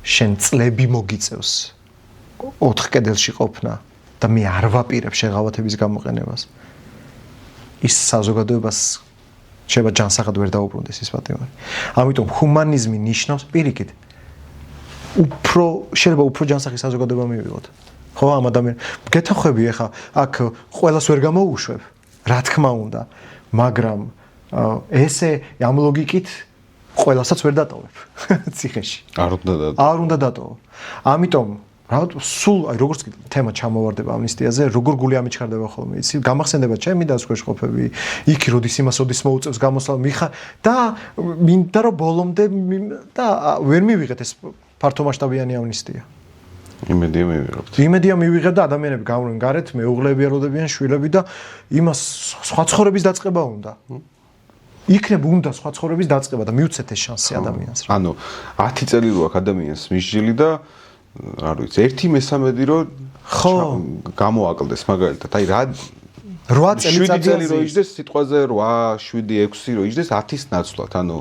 შენ წლები მოგიწევს 4 კედელში ყოფნა და მე არ ვაპირებ შეღავათების გამოყენებას. ის საზოგადოებას შეიძლება ჯანსაღად ვერ დაუბრუნდეს ის პატიმარი. ამიტომ ჰუმანიზმი ნიშნავს პირიქით შეიძლება უფრო ჯანსაღი საზოგადოება მივიღოთ. ხო, ამ ადამიანს გეთანხმები ახლა აქ ყველას ვერ გამოუშვებ, რა თქმა უნდა, მაგრამ ესე ამ ლოგიკით ყველასაც ვერ დატოვებ ციხეში. არ უნდა დატოვო. ამიტომ სულ როგორც თემა ჩამოვარდება ამნისტიაზე, როგორ გული ამიჩქარდება ხოლმე, იცი, გამახსენდება ჩემი დასკვეშყოფები, იქ როდის იმას მოუწევს გამოსვლა, და მინდა რომ ბოლომდე და ვერ მივიღეთ ეს ფართომასშტაბიანი ამნისტია. იმედია მივიღებ და ადამიანები გავრენ გარეთ, მეუღლეები აროდებიან, შვილები და იმას სხვა ცხოვრების დაწყება უნდა. იქნებ უნდა სხვა ცხოვრების დაწყება და მიუცეთ ეს შანსი ადამიანს. ანუ 10 წელი რო აქ ადამიანს მისჯილი და არ ვიცი, 1/3 რო გამოაკლდეს მაგალითად. აი რა 8 წელი რო იჯდეს სიტყვაზე 8, 7, 6 რო იჯდეს 10-ის ნაცვლად. ანუ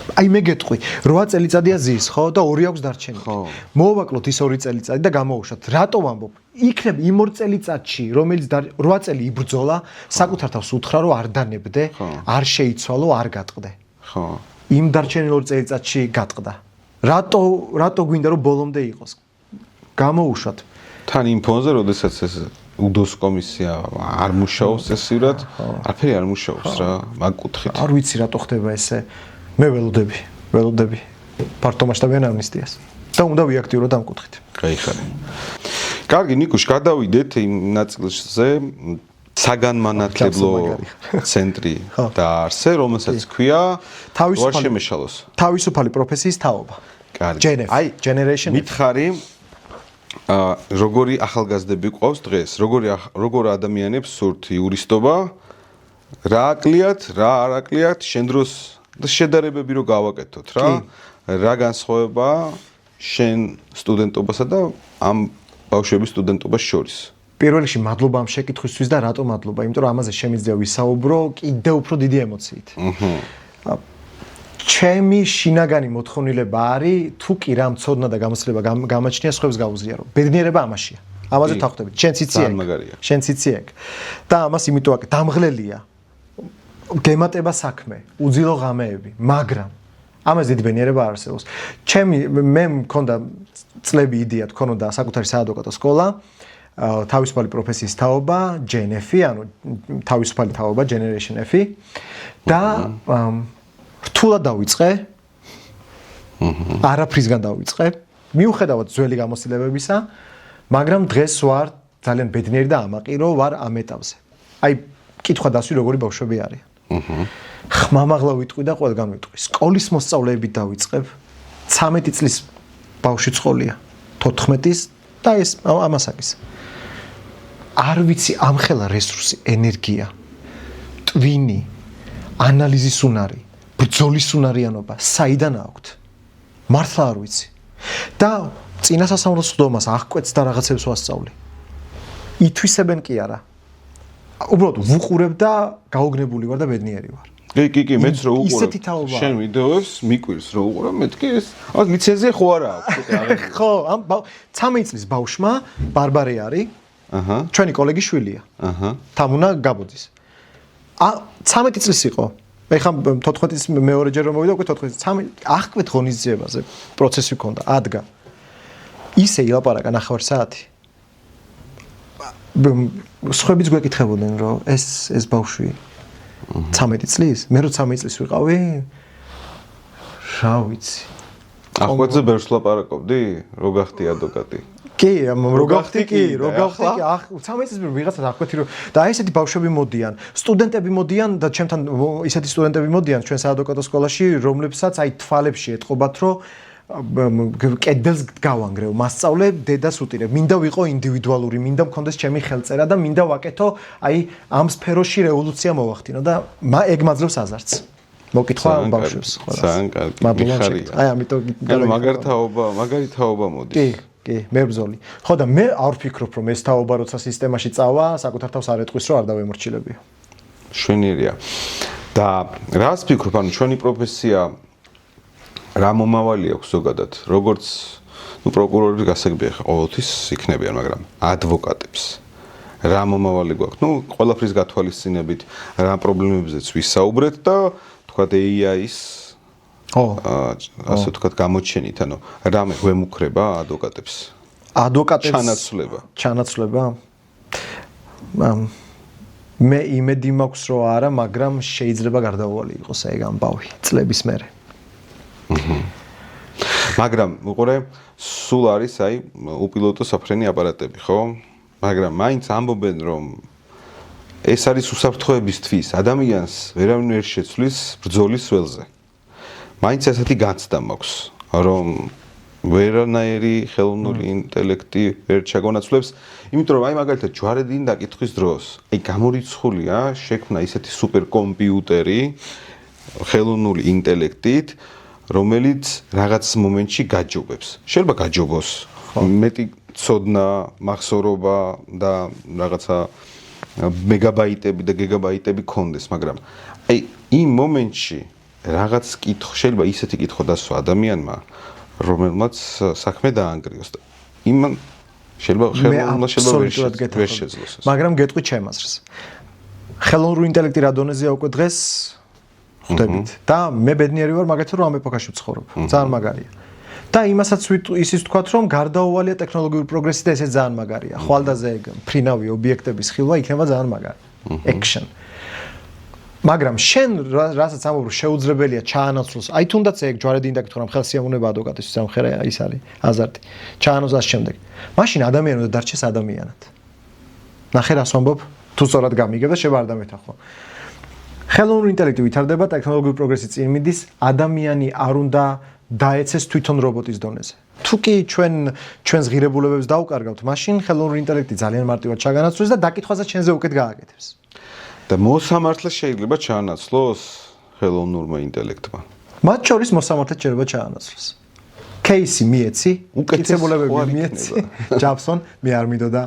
აი მე გეტყვი 8 წელიწადია ზის, ხო და 2 აქვს დარჩენილი. მოვაკლოთ ის 2 წელიწადი და გამოვუშვათ. რატო ვამბობ? იქნებ იმ 2 წელიწადში, რომელიც 8 წელი იბრძოლა, საკუთარ თავს უთხრა რომ არ დანებდე, არ შეიცვალო, არ გატყდე. ხო. იმ დარჩენილ 2 წელიწადში გატყდა. რატო გვინდა რომ ბოლომდე იყოს? გამოვუშვათ. თან იმ ფონზე, როდესაც ეს უდოს კომისია არ მუშაობს წესივრად, არაფერი არ მუშაობს რა, მაგ კუთხით. არ ვიცი რატო ხდება ესე. მე ველოდები ფართომასშტაბიან ამნისტიას და უნდა ვიაქტიუროთ ამ კუთხით. გაიხარე. კარგი, ნიკუშ, გადავიდეთ იმ ნაწილზე, საგანმანათლებლო ცენტრი დაარსე, რომელსაც ქვია თავისუფალი პროფესიის თაობა. კარგი. აი, generation მითხარი როგორი ახალგაზრდები ყავს დღეს, როგორ ადამიანებს სურთ იურისტობა, რა აკლიათ, რა არ აკლიათ, შენ დროს და შედარებები რო გავაკეთოთ რა. რა განსხვავება შენ სტუდენტობასა და ამ ბავშვების სტუდენტობას შორის? პირველ რიგში მადლობა ამ შეკითხვისთვის და რატო მადლობა? იმიტომ რომ ამაზე შემიძლია ვისაუბრო კიდევ უფრო დიდი ემოციით. ჩემი შინაგანი მოთხოვნილება არის თუ კი რა მცოდნა და გამოცდილება გამაჩნია სხვებს გავუზიარო. ბედნიერება ამაშია. ამაზე თავხდებით. შენ ციციეკ. და ამას იმიტომ აქ დამღლელია. გემატება საქმე, უძილო ღამეები, მაგრამ ამას დიდი ბედნიერება არ არსებობს. მე მქონდა წლები იდეა თქონოდა საკუთარი საადვოკატო სკოლა, თავისუფალი პროფესიის თაობა, GNF-ი, ანუ თავისუფალი თაობა, Generation F-ი და რთულად დავიწყე. არაფრისგან დავიწყე. მიუხედავად ძველი გამოცდილებებისა, მაგრამ დღეს ვარ ძალიან ბედნიერი და ამაყი, რომ ვარ ამ ეტაპზე. აი, კითხვა დასვი როგორი ბავშვები არიან. ხმამაღლა ვიტყვი და ყველგან ვიტყვი. სკოლის მოსწავლეებით დავიწყებ. 13 წლის ბავშვი წყოლია. 14-ის და ეს ამასაკის. არ ვიცი ამხელა რესურსი, ენერგია, ტვინი, ანალიზის უნარი, ბრძოლის უნარიანობა საიდან აქვთ? მართლა არ ვიცი. და წინა სასამართლოს სხდომას აღკვეთს და რაღაცებს ვასწავლი. ითვისებენ კი არა. უბრალოდ ვუყურებ და გაოგნებული ვარ და ბედნიერი ვარ. კი, მეც რო უყურებ შენ ვიდეოებს, მიკვირს რო უყურებ, მეთქი ეს ლიცენზია ხო არა აქვს? ხო, ამ 13 წლის ბავშვმა ბარბარე არის. ჩვენი კოლეგის შვილია. თამუნა გაბოძის. 13 წლის იყო. ეხლა 14 წლის მეორეჯერ რომ მოვიდა, უკვე 14 წლის. აღკვეთ ღონისძიებაზე პროცესი ჰქონდა, ადგა. ისე ილაპარაკა ნახევარ საათი. სხვებიც გვეკითხებოდნენ რომ ეს ბავშვი 13 წლის, მე რო 13 წლის ვიყავი, რა ვიცი. ახვეძე ბერს ლაპარაკობდი? რო გახდი ადვოკატი? კი, რო გახდი კი, უცამე წლის ვიღაცას ახვეთი რომ და აი ესეთი ბავშვები მოდიან, სტუდენტები მოდიან და ჩემთან ისეთი სტუდენტები მოდიან ჩვენ საადვოკატო სკოლაში, რომლებსაც აი თვალებში ეთყობათ რომ კედელს გავანგრევ, მასწავლე დედას უტირებ, მინდა ვიყო ინდივიდუალური, მინდა მქონდეს ჩემი ხელწერა და მინდა ვაკეთო აი ამ სფეროში რევოლუცია მოვახდინო და ეგ მაძლევს აზარს. მოკითხვა ბავშვებს ყველას. ძალიან კარგი. მიხარია. აი ამიტომ მაგარი თაობა მოდის. კი, მებრძოლი. ხო და მე არ ვფიქრობ რომ ეს თაობა როცა სისტემაში წავა, საკუთარ თავს არ ეტყვის რომ არ დავემორჩილებიო. შვენიერია. და რას ფიქრობ, ანუ ჩვენი პროფესია რა მომავალი აქვს ზოგადად, როგორც პროკურორები გასაგებია ხა ყოველთვის იქნებიან, მაგრამ ადვოკატებს რა მომავალი გვაქვს? ყველაფრის გათვალისწინებით რა პრობლემებზეც ვისაუბრეთ და თქვათ AI-ის ასე ვთქვათ გამოჩენით, ანუ რამე გვემუქრება ადვოკატებს? ადვოკატებს ჩანაცვლება? მე იმედი მაქვს რომ არა, მაგრამ შეიძლება გარდაუვალი იყოს ეგ ამბავი წლების მერე. მაგრამ უყურე, სულ არის აი უპილოტო საფრენი აპარატები, ხო? მაგრამ მაინც ამბობენ რომ ეს არის უსაფრთხოებისთვის, ადამიანს ვერავინ ვერ შეცვლის ბრძოლის ველზე. მაინც ესეთი განცდა მაქვს, რომ ვერანაირი ხელოვნური ინტელექტი ვერ ჩაგონაცვლებს, იმიტომ რომ აი მაგალითად ჯვარედინი დაკითხვის დროს, აი გამორიცხულია, შექმნა ისეთი სუპერკომპიუტერი ხელოვნური ინტელექტით, რომელიც რაღაც მომენტში გაჯობებს. შეიძლება გაჯობოს, მეტი ცოდნა, მახსოვრობა და რაღაცა მეგაბაიტები და გიგაბაიტები კონდეს, მაგრამ აი იმ მომენტში რაღაც შეიძლება ისეთი კითხვა დასვა ადამიანმა, რომელმაც საქმე დაანგრიოს და იმან შეიძლება ვერ შეძლოს. მაგრამ გეტყვი ჩემ აზრს. ხელოვნური ინტელექტი რა დონეზეა უკვე დღეს ხვდებით და მე ბედნიერი ვარ მაგათი რომ ამ ეპოქაში ვცხოვრობ. ძალიან მაგარია. და იმასაც ისიც ვთქვათ რომ გარდაუვალია ტექნოლოგიური პროგრესი და ესე ძალიან მაგარია. ხვალდაზე ფრინავი ობიექტების ხილვა იქნება ძალიან მაგარი. action. მაგრამ შენ რასაც ამბობ რომ შეუძლებელია ჩაანაცვლოს, აი თუნდაც ეგ ჯვარედინი დაკითხო რომ ხელსიამუნება ადვოკატისთვის ამ ხერა ის არის აზარტი. ჩაანაცვლოს ამ შემდეგ. მაშინ ადამიანი უნდა დარჩეს ადამიანად. ნახე რას ვამბობ? თუ სწორად გამიგებ და შეიძლება არ დამეთანხმო. ხელოვნური ინტელექტი ვითარდება, ტექნოლოგიური პროგრესი წინ მიდის, ადამიანი არ უნდა დაეცეს თვითონ რობოტის დონეზე. თუ კი ჩვენს ღირებულებებს დაუკარგავთ, მაშინ ხელოვნური ინტელექტი ძალიან მარტივად ჩაგანაცვლოს და დაკითხვაზე ჩვენზე უკეთ გააკეთებს. და მოსამართლე შეიძლება ჩაანაცვლოს ხელოვნურმა ინტელექტმა. მათ შორის მოსამართლე შეიძლება ჩაანაცვლოს. кейსი მიეცი, უკეთესებულებები მიეცი, ჯაბსონ მე არ მინდოდა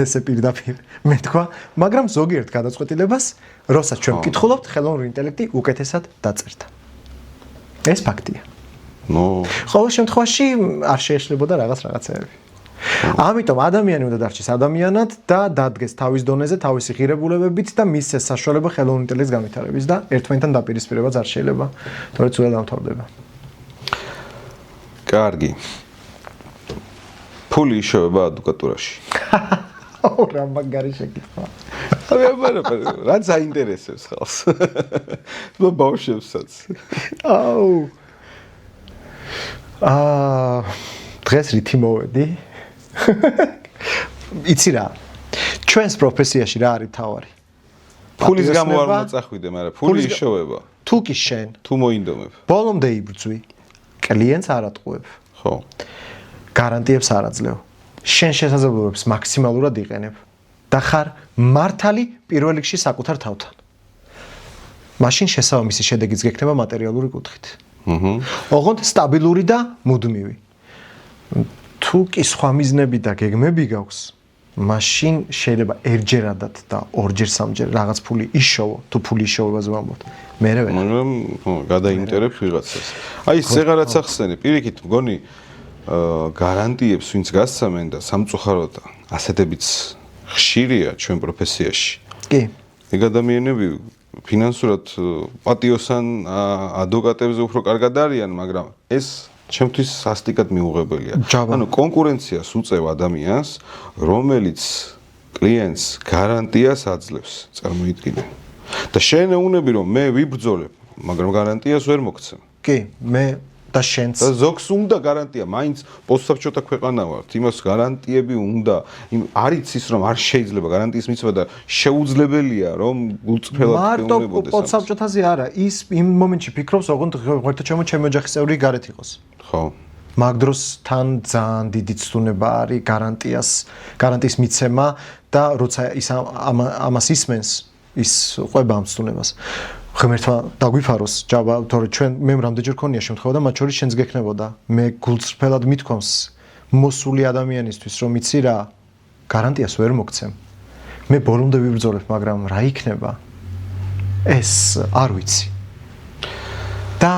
ესე პირდაპირ მეთქვა, მაგრამ ზოგიერთ გადაწყვეტილებას, როცა ჩვენ ვკითხულობთ, ხელოვნური ინტელექტი უკეთესად დაწერდა. ეს ფაქტია. ყოველ შემთხვევაში არ შეეშლებოდა რაღაცეები. ამიტომ ადამიანი უნდა დარჩეს ადამიანად და დადგეს თავის დონეზე, თავისი ღირებულებებით და მისცეს საშუალება ხელოვნური ინტელექტის განვითარების და ერთმანეთთან დაპირისპირებაც არ შეიძლება, თორე ცუდად დამთავრდება. კარგი. ფული იშოვება ადვოკატურაში. რა მაგარი შეკითხვა. რა საინტერესებს ხალხს? ბავშვებსაც. დღეს რითი მოვედი? იცი რა? ჩვენს პროფესიაში რა არის თავარი? ფულის გამო არ მოწახვიდე, მაგრამ ფული იშოვება. თუ კი შენ, თუ მოინდომებ. ბოლომდე იბრძვი. კლიენტს არ ატყუებ. ხო. გარანტიებს არ აძლევ. შენ შესაძლებლობებს მაქსიმალურად იყენებ და ხარ მართალი პირველ რიგში საკუთარ თავთან. მაშინ შესაბამისი შედეგიც გექნება მატერიალური კუთხით. ოღონდ სტაბილური და მუდმივი. თუ კი სხვა მიზნები და გეგმები გაქვს, მაშინ შეიძლება ერთჯერადად და ორჯერ სამჯერ რაღაც ფული იშოვო, თუ ფული იშოვებას ვამბობთ. მერე ვერ. მაგრამ გადაინტერებ ვიღაცას. აი ზეღარაც ახსენე, პირიქით მგონი გარანტიებს ვინც გასცემენ და სამწუხაროდ ასეთებიც ხშირია ჩვენ პროფესიაში. კი. ეგ ადამიანები ფინანსურად პატიოსან ადვოკატებზე უფრო კარგად არიან, მაგრამ ეს ჩემთვის სასტიკად მიუღებელია. ანუ კონკურენციას უწევ ადამიანს, რომელიც კლიენტს გარანტიას აძლევს, წარმოიდგინე. და შენ ეუნები რომ მე ვიბრძოლებ, მაგრამ გარანტიას ვერ მოგცემ. კი, მე და შენც და ზოგს უნდა გარანტია, მაინც პოსტსაბჭოთა ქვეყანა ვართ, იმას გარანტიები უნდა. არის ის რომ არ შეიძლება გარანტიის მიცემა და შეუძლებელია რომ გულწრფელად მარტო ეუბნებოდეს. პოსტსაბჭოთაზე არა, ის იმ მომენტში ფიქრობს, ოღონდ ღერთოჩემო ჩემი ოჯახის წევრი გარეთ იყოს. ხო. მაგ დროს თან ძალიან დიდი ცდუნება არის გარანტიის მიცემა და როცა ის ამას ისმენს, ის ყვება ამ ცდუნებას. ღმერთმა დაგვიფაროს ჯაბა, თორე ჩვენ მე რამდენჯერ ქონია შემთხვევა და მათ შორის შენც გექნებოდა. მე გულწრფელად მithქვამს მოსული ადამიანისთვის, რომ იცი რა, გარანტიას ვერ მოგცემ. მე ბოლომდე ვიბრძოლებ, მაგრამ რა იქნება? ეს არ ვიცი. და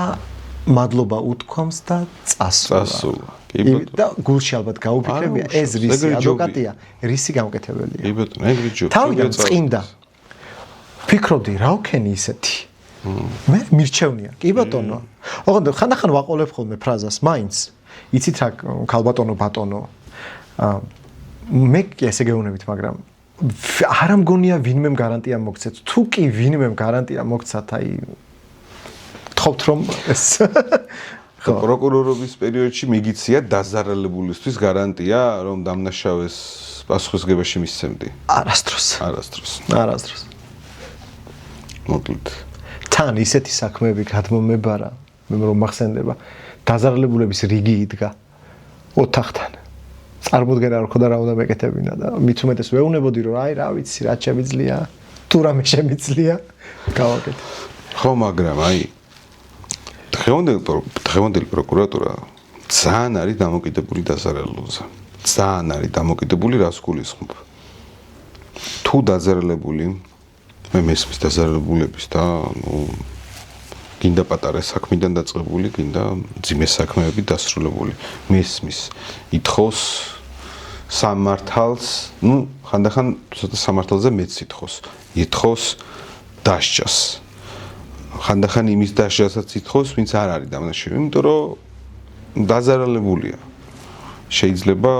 მადლობა უთქვამს და წასულა. კი ბატონო. და გულში ალბათ გაუფიქრებია, ეს რისი ადვოკატია, რისი გამკეთებელია. კი ბატონო, ეგრე ჯობ. თავიდან წინდა. ფიქრობდი რა ვქენი ისეთი. მე მირჩევნია. კი ბატონო. ოღონდ ხანდახან ვაყოლებ ხოლმე ფრაზას, მაინც. იცით რა, ქალბატონო ბატონო. მე კი ესე გეუბნებით, მაგრამ არ ამგონია ვინმემ გარანტია მოგცეთ. თუ კი ვინმემ გარანტია მოგცათ, აი გთხოვთ რომ ეს პროკურორობის პერიოდში მიგიცია დაზარალებულისთვის გარანტია, რომ დამნაშავეს პასუხისგებაში მისცემდი. არასდროს. მოკლედ. თან ისეთი საქმეები გადმომებარა, მე რომ მახსენდება, დაზარალებულების რიგი იდგა ოთახთან. წარმოდგენა არ ხოდა რა უნდა მეკეთებინა და მით უმეტეს ვეუბნებოდი რომ აი რა ვიცი, რა შემიძლია, თუ რამე შემიძლია, გავაკეთე. ხო, მაგრამ აი დღევანდელი პროკურატურა ძალიან არის დამოკიდებული დაზარალებულზე. ძალიან არის დამოკიდებული რას გულისხმობ. თუ დაზარალებული მე მესმის დაზარალებულების და გინდა პატარა საქმიდან დაწყებული, გინდა ძიმე საქმეები დასრულებული. მესმის ითხოვს სამართალს, ხანდახან ცოტა სამართალზე მეც ითხოვს დასჯას. ხანდახან იმის დასჯასაც ითხოვს, ვინც არ არის დამნაშავე, იმიტომ რომ დაზარალებულია. შეიძლება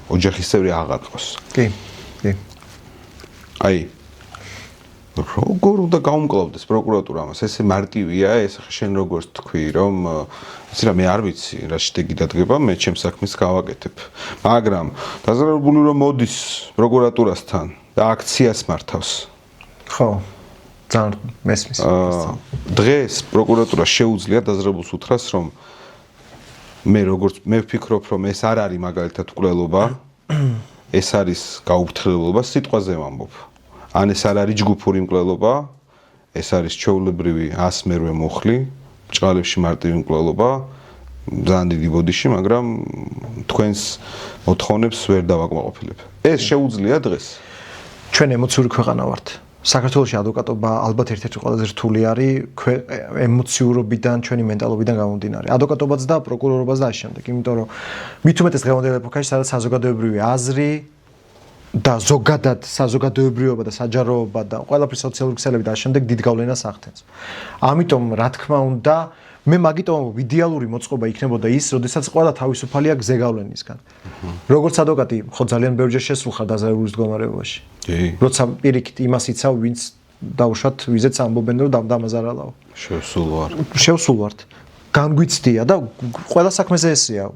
ოჯახის წევრი აღარ ყოს. კი. აი როგორ უნდა გაუმკლავდეს პროკურატურა ამას? ესე მარტივია, ეს შენ როგორც თქვი, რომ იცი რა, მე არ ვიცი რა შედეგი დადგება, მე ჩემს საქმეს გავაკეთებ. მაგრამ დაზარალებული რომ მოდის პროკურატურასთან და აქციას მართავს. ხო. ძალიან მესმის. დღეს პროკურატურა შეუძლია დაზარალებულს უთხრას, რომ მე ვფიქრობ, რომ ეს არ არის მაგალითად მკვლელობა, ეს არის გაუფრთხილება, სიტყვაზე ვამბობ. ან ეს არ არის ჯგუფური მკვლელობა, ეს არის ჩვეულებრივი 108 მუხლი, ბრჭყალებში მარტივი მკვლელობა, ძალიან დიდი ბოდიში, მაგრამ თქვენს მოთხოვნებს ვერ დავაკმაყოფილებ. ეს შეუძლია დღეს. ჩვენ ემოციური ქვეყანა ვართ. საქართველოში ადვოკატობა ალბათ ერთ-ერთი ყველაზე რთული არის ემოციურობიდან, ჩვენი მენტალობიდან გამომდინარე. ადვოკატობაც და პროკურორობაც და ამ შემდეგ, იმიტომ რომ მით უმეტეს დღევანდელ ეპოქაში სადაც საზოგადოებრივი აზრი და ზოგადად საზოგადოებრიობა და საჯაროობა და ყველაფრის სოციალური ქსელები და ამ შემდეგ დიდ გავლენას ახდენს. ამიტომ რა თქმა უნდა, მე მაგიტომ იდეალური მოწყობა იქნებოდა ის, როდესაც ყველა თავისუფალია გზეგავლენისგან. როგორც ადვოკატი, ხო ძალიან ბევრჯერ შესულხარ დაზარალებულის მდგომარეობაში. როცა პირიქით იმას იცავ, ვინც დაუშვათ ვიზეც ამბობენ, რომ დამაზარალაო. შევსულ ვართ. განგვიცდია და ყველა საქმეზე ესეა.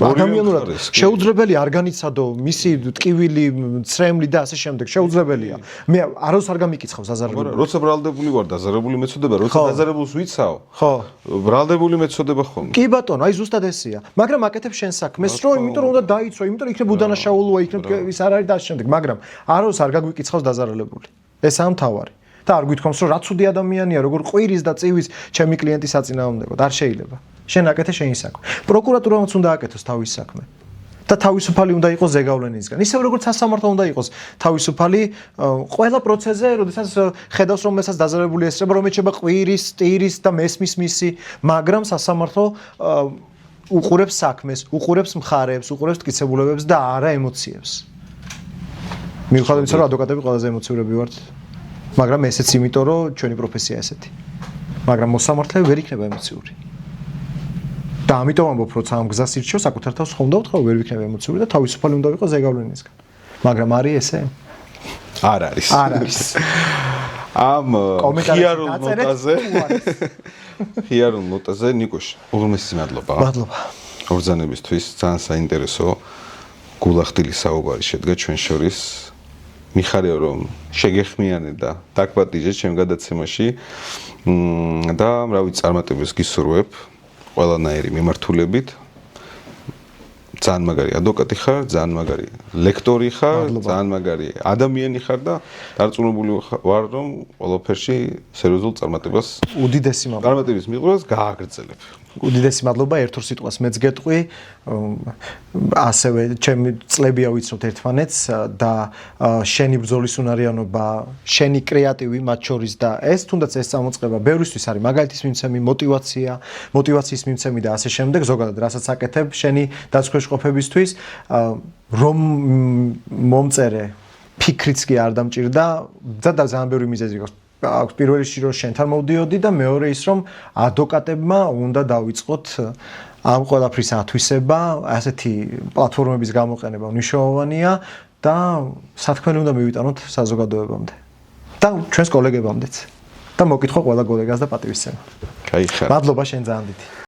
ადამიანურად შეუძლებელი არ განიცადო მისი ტკივილი, ცრემლი და ასე შემდეგ შეუძლებელია. მე აროს არ გამიკიცხავს დაზარალებული. როცა ბრალდებული ვარ, დაზარალებული მეწოდება, როცა დაზარალებულს ვიცავ. ხო. ბრალდებული მეწოდება ხოლმე. კი ბატონო, აი ზუსტად ესეა. მაგრამ აკეთებ შენ საქმეს, რომ იმიტომ რომ უნდა დაიცვა, იმიტომ რომ იქნებ უდანაშაულოა, იქნებ ის არ არის და ამ შემდეგ, მაგრამ აროს არ გაგვიკიცხავს დაზარალებული. ეს ამთავარი. და არ გვითქვამს, რომ რა ცუდი ადამიანია, როგორ ყვირის და წივის ჩემი კლიენტის საწინააღმდეგოდ, არ შეიძლება. შენ აკეთე შენი საქმე. პროკურატურამაც უნდა აკეთოს თავის საქმე. და თავისუფალი უნდა იყოს ზეგავლენისგან. ისევ როგორც სასამართლო უნდა იყოს თავისუფალი ყველა პროცესზე, როდესაც ხედავს რომ მესაც დაზარალებული ესწრება, რომ ეჩება ყვირის, ტირის და მესმის მისი, მაგრამ სასამართლო უყურებს საქმეს, უყურებს მხარეებს, უყურებს მტკიცებულებებს და არა ემოციებს. მიუხედავად იმისა, რომ ადვოკატები ყველაზე ემოციურები ვართ, მაგრამ ესეც იმიტომ, რომ ჩვენი პროფესია ესეთი. მაგრამ მოსამართლე ვერ იქნება ემოციური. და ამიტომ ამბობ, როცა ამ გზას ირჩევ, საკუთარ თავს ხომ დავთხოვ, ვერ ვიქნებ ემოციური და თავისუფალი უნდა ვიყო ზეგავლენისგან. მაგრამ არის ესე? არ არის. ამ ხიარულ ნოტაზე ხიარულ ნოტაზე ნიკოშ უღრმესი მადლობა. მადლობა. ორზანებისთვის ძალიან საინტერესო გულახდილი საუბარი შედგა ჩვენ შორის. მიხარია რომ შეგეხმიანე და დაგპატიჟე ჩემ გადაცემაში და რა ვიცი წარმატებას გისურვებ ყველანაირი მიმართულებით. ძალიან მაგარი ადვოკატი ხარ, ძალიან მაგარი ლექტორი ხარ, ძალიან მაგარი ადამიანი ხარ და დარწმუნებული ვარ რომ ყველაფერში სერიოზულ წარმატებას უდიდესი მადლობა. წარმატების მიღებას გააგრძელებ. უდიდესი მადლობა ერთ-ორ სიტყვას მეც გეტყვი. ასევე ჩემი წლებია ვიცნობთ ერთმანეთს და შენი ბრძოლის უნარიანობა, შენი კრეატივი მათ შორის და ეს თუნდაც ეს წამოწყება ბევრისთვის არის მაგალითის მიმცემი, მოტივაციის მიმცემი და ასე შემდეგ, ზოგადად რასაც აკეთებ შენი დაცქვეშყოფებისთვის, რომ მომწერე ფიქრიც კი არ დამჭირდა და ძალიან ბევრი მიზეზი გვაქვს. აქვს პირველ რიგში რომ შენთან მოვდიოდი და მეორე ის რომ ადვოკატებმა უნდა დავიწყოთ ამ ყველაფრის ათვისება, ასეთი პლატფორმების გამოყენება მნიშვნელოვანია და სათქმელი უნდა მივიტანოთ საზოგადოებამდე და ჩვენს კოლეგებამდეც და მოკითხო ყველა კოლეგას და პატივისცემა. კაი ხარ. მადლობა შენ ძალიან დიდი.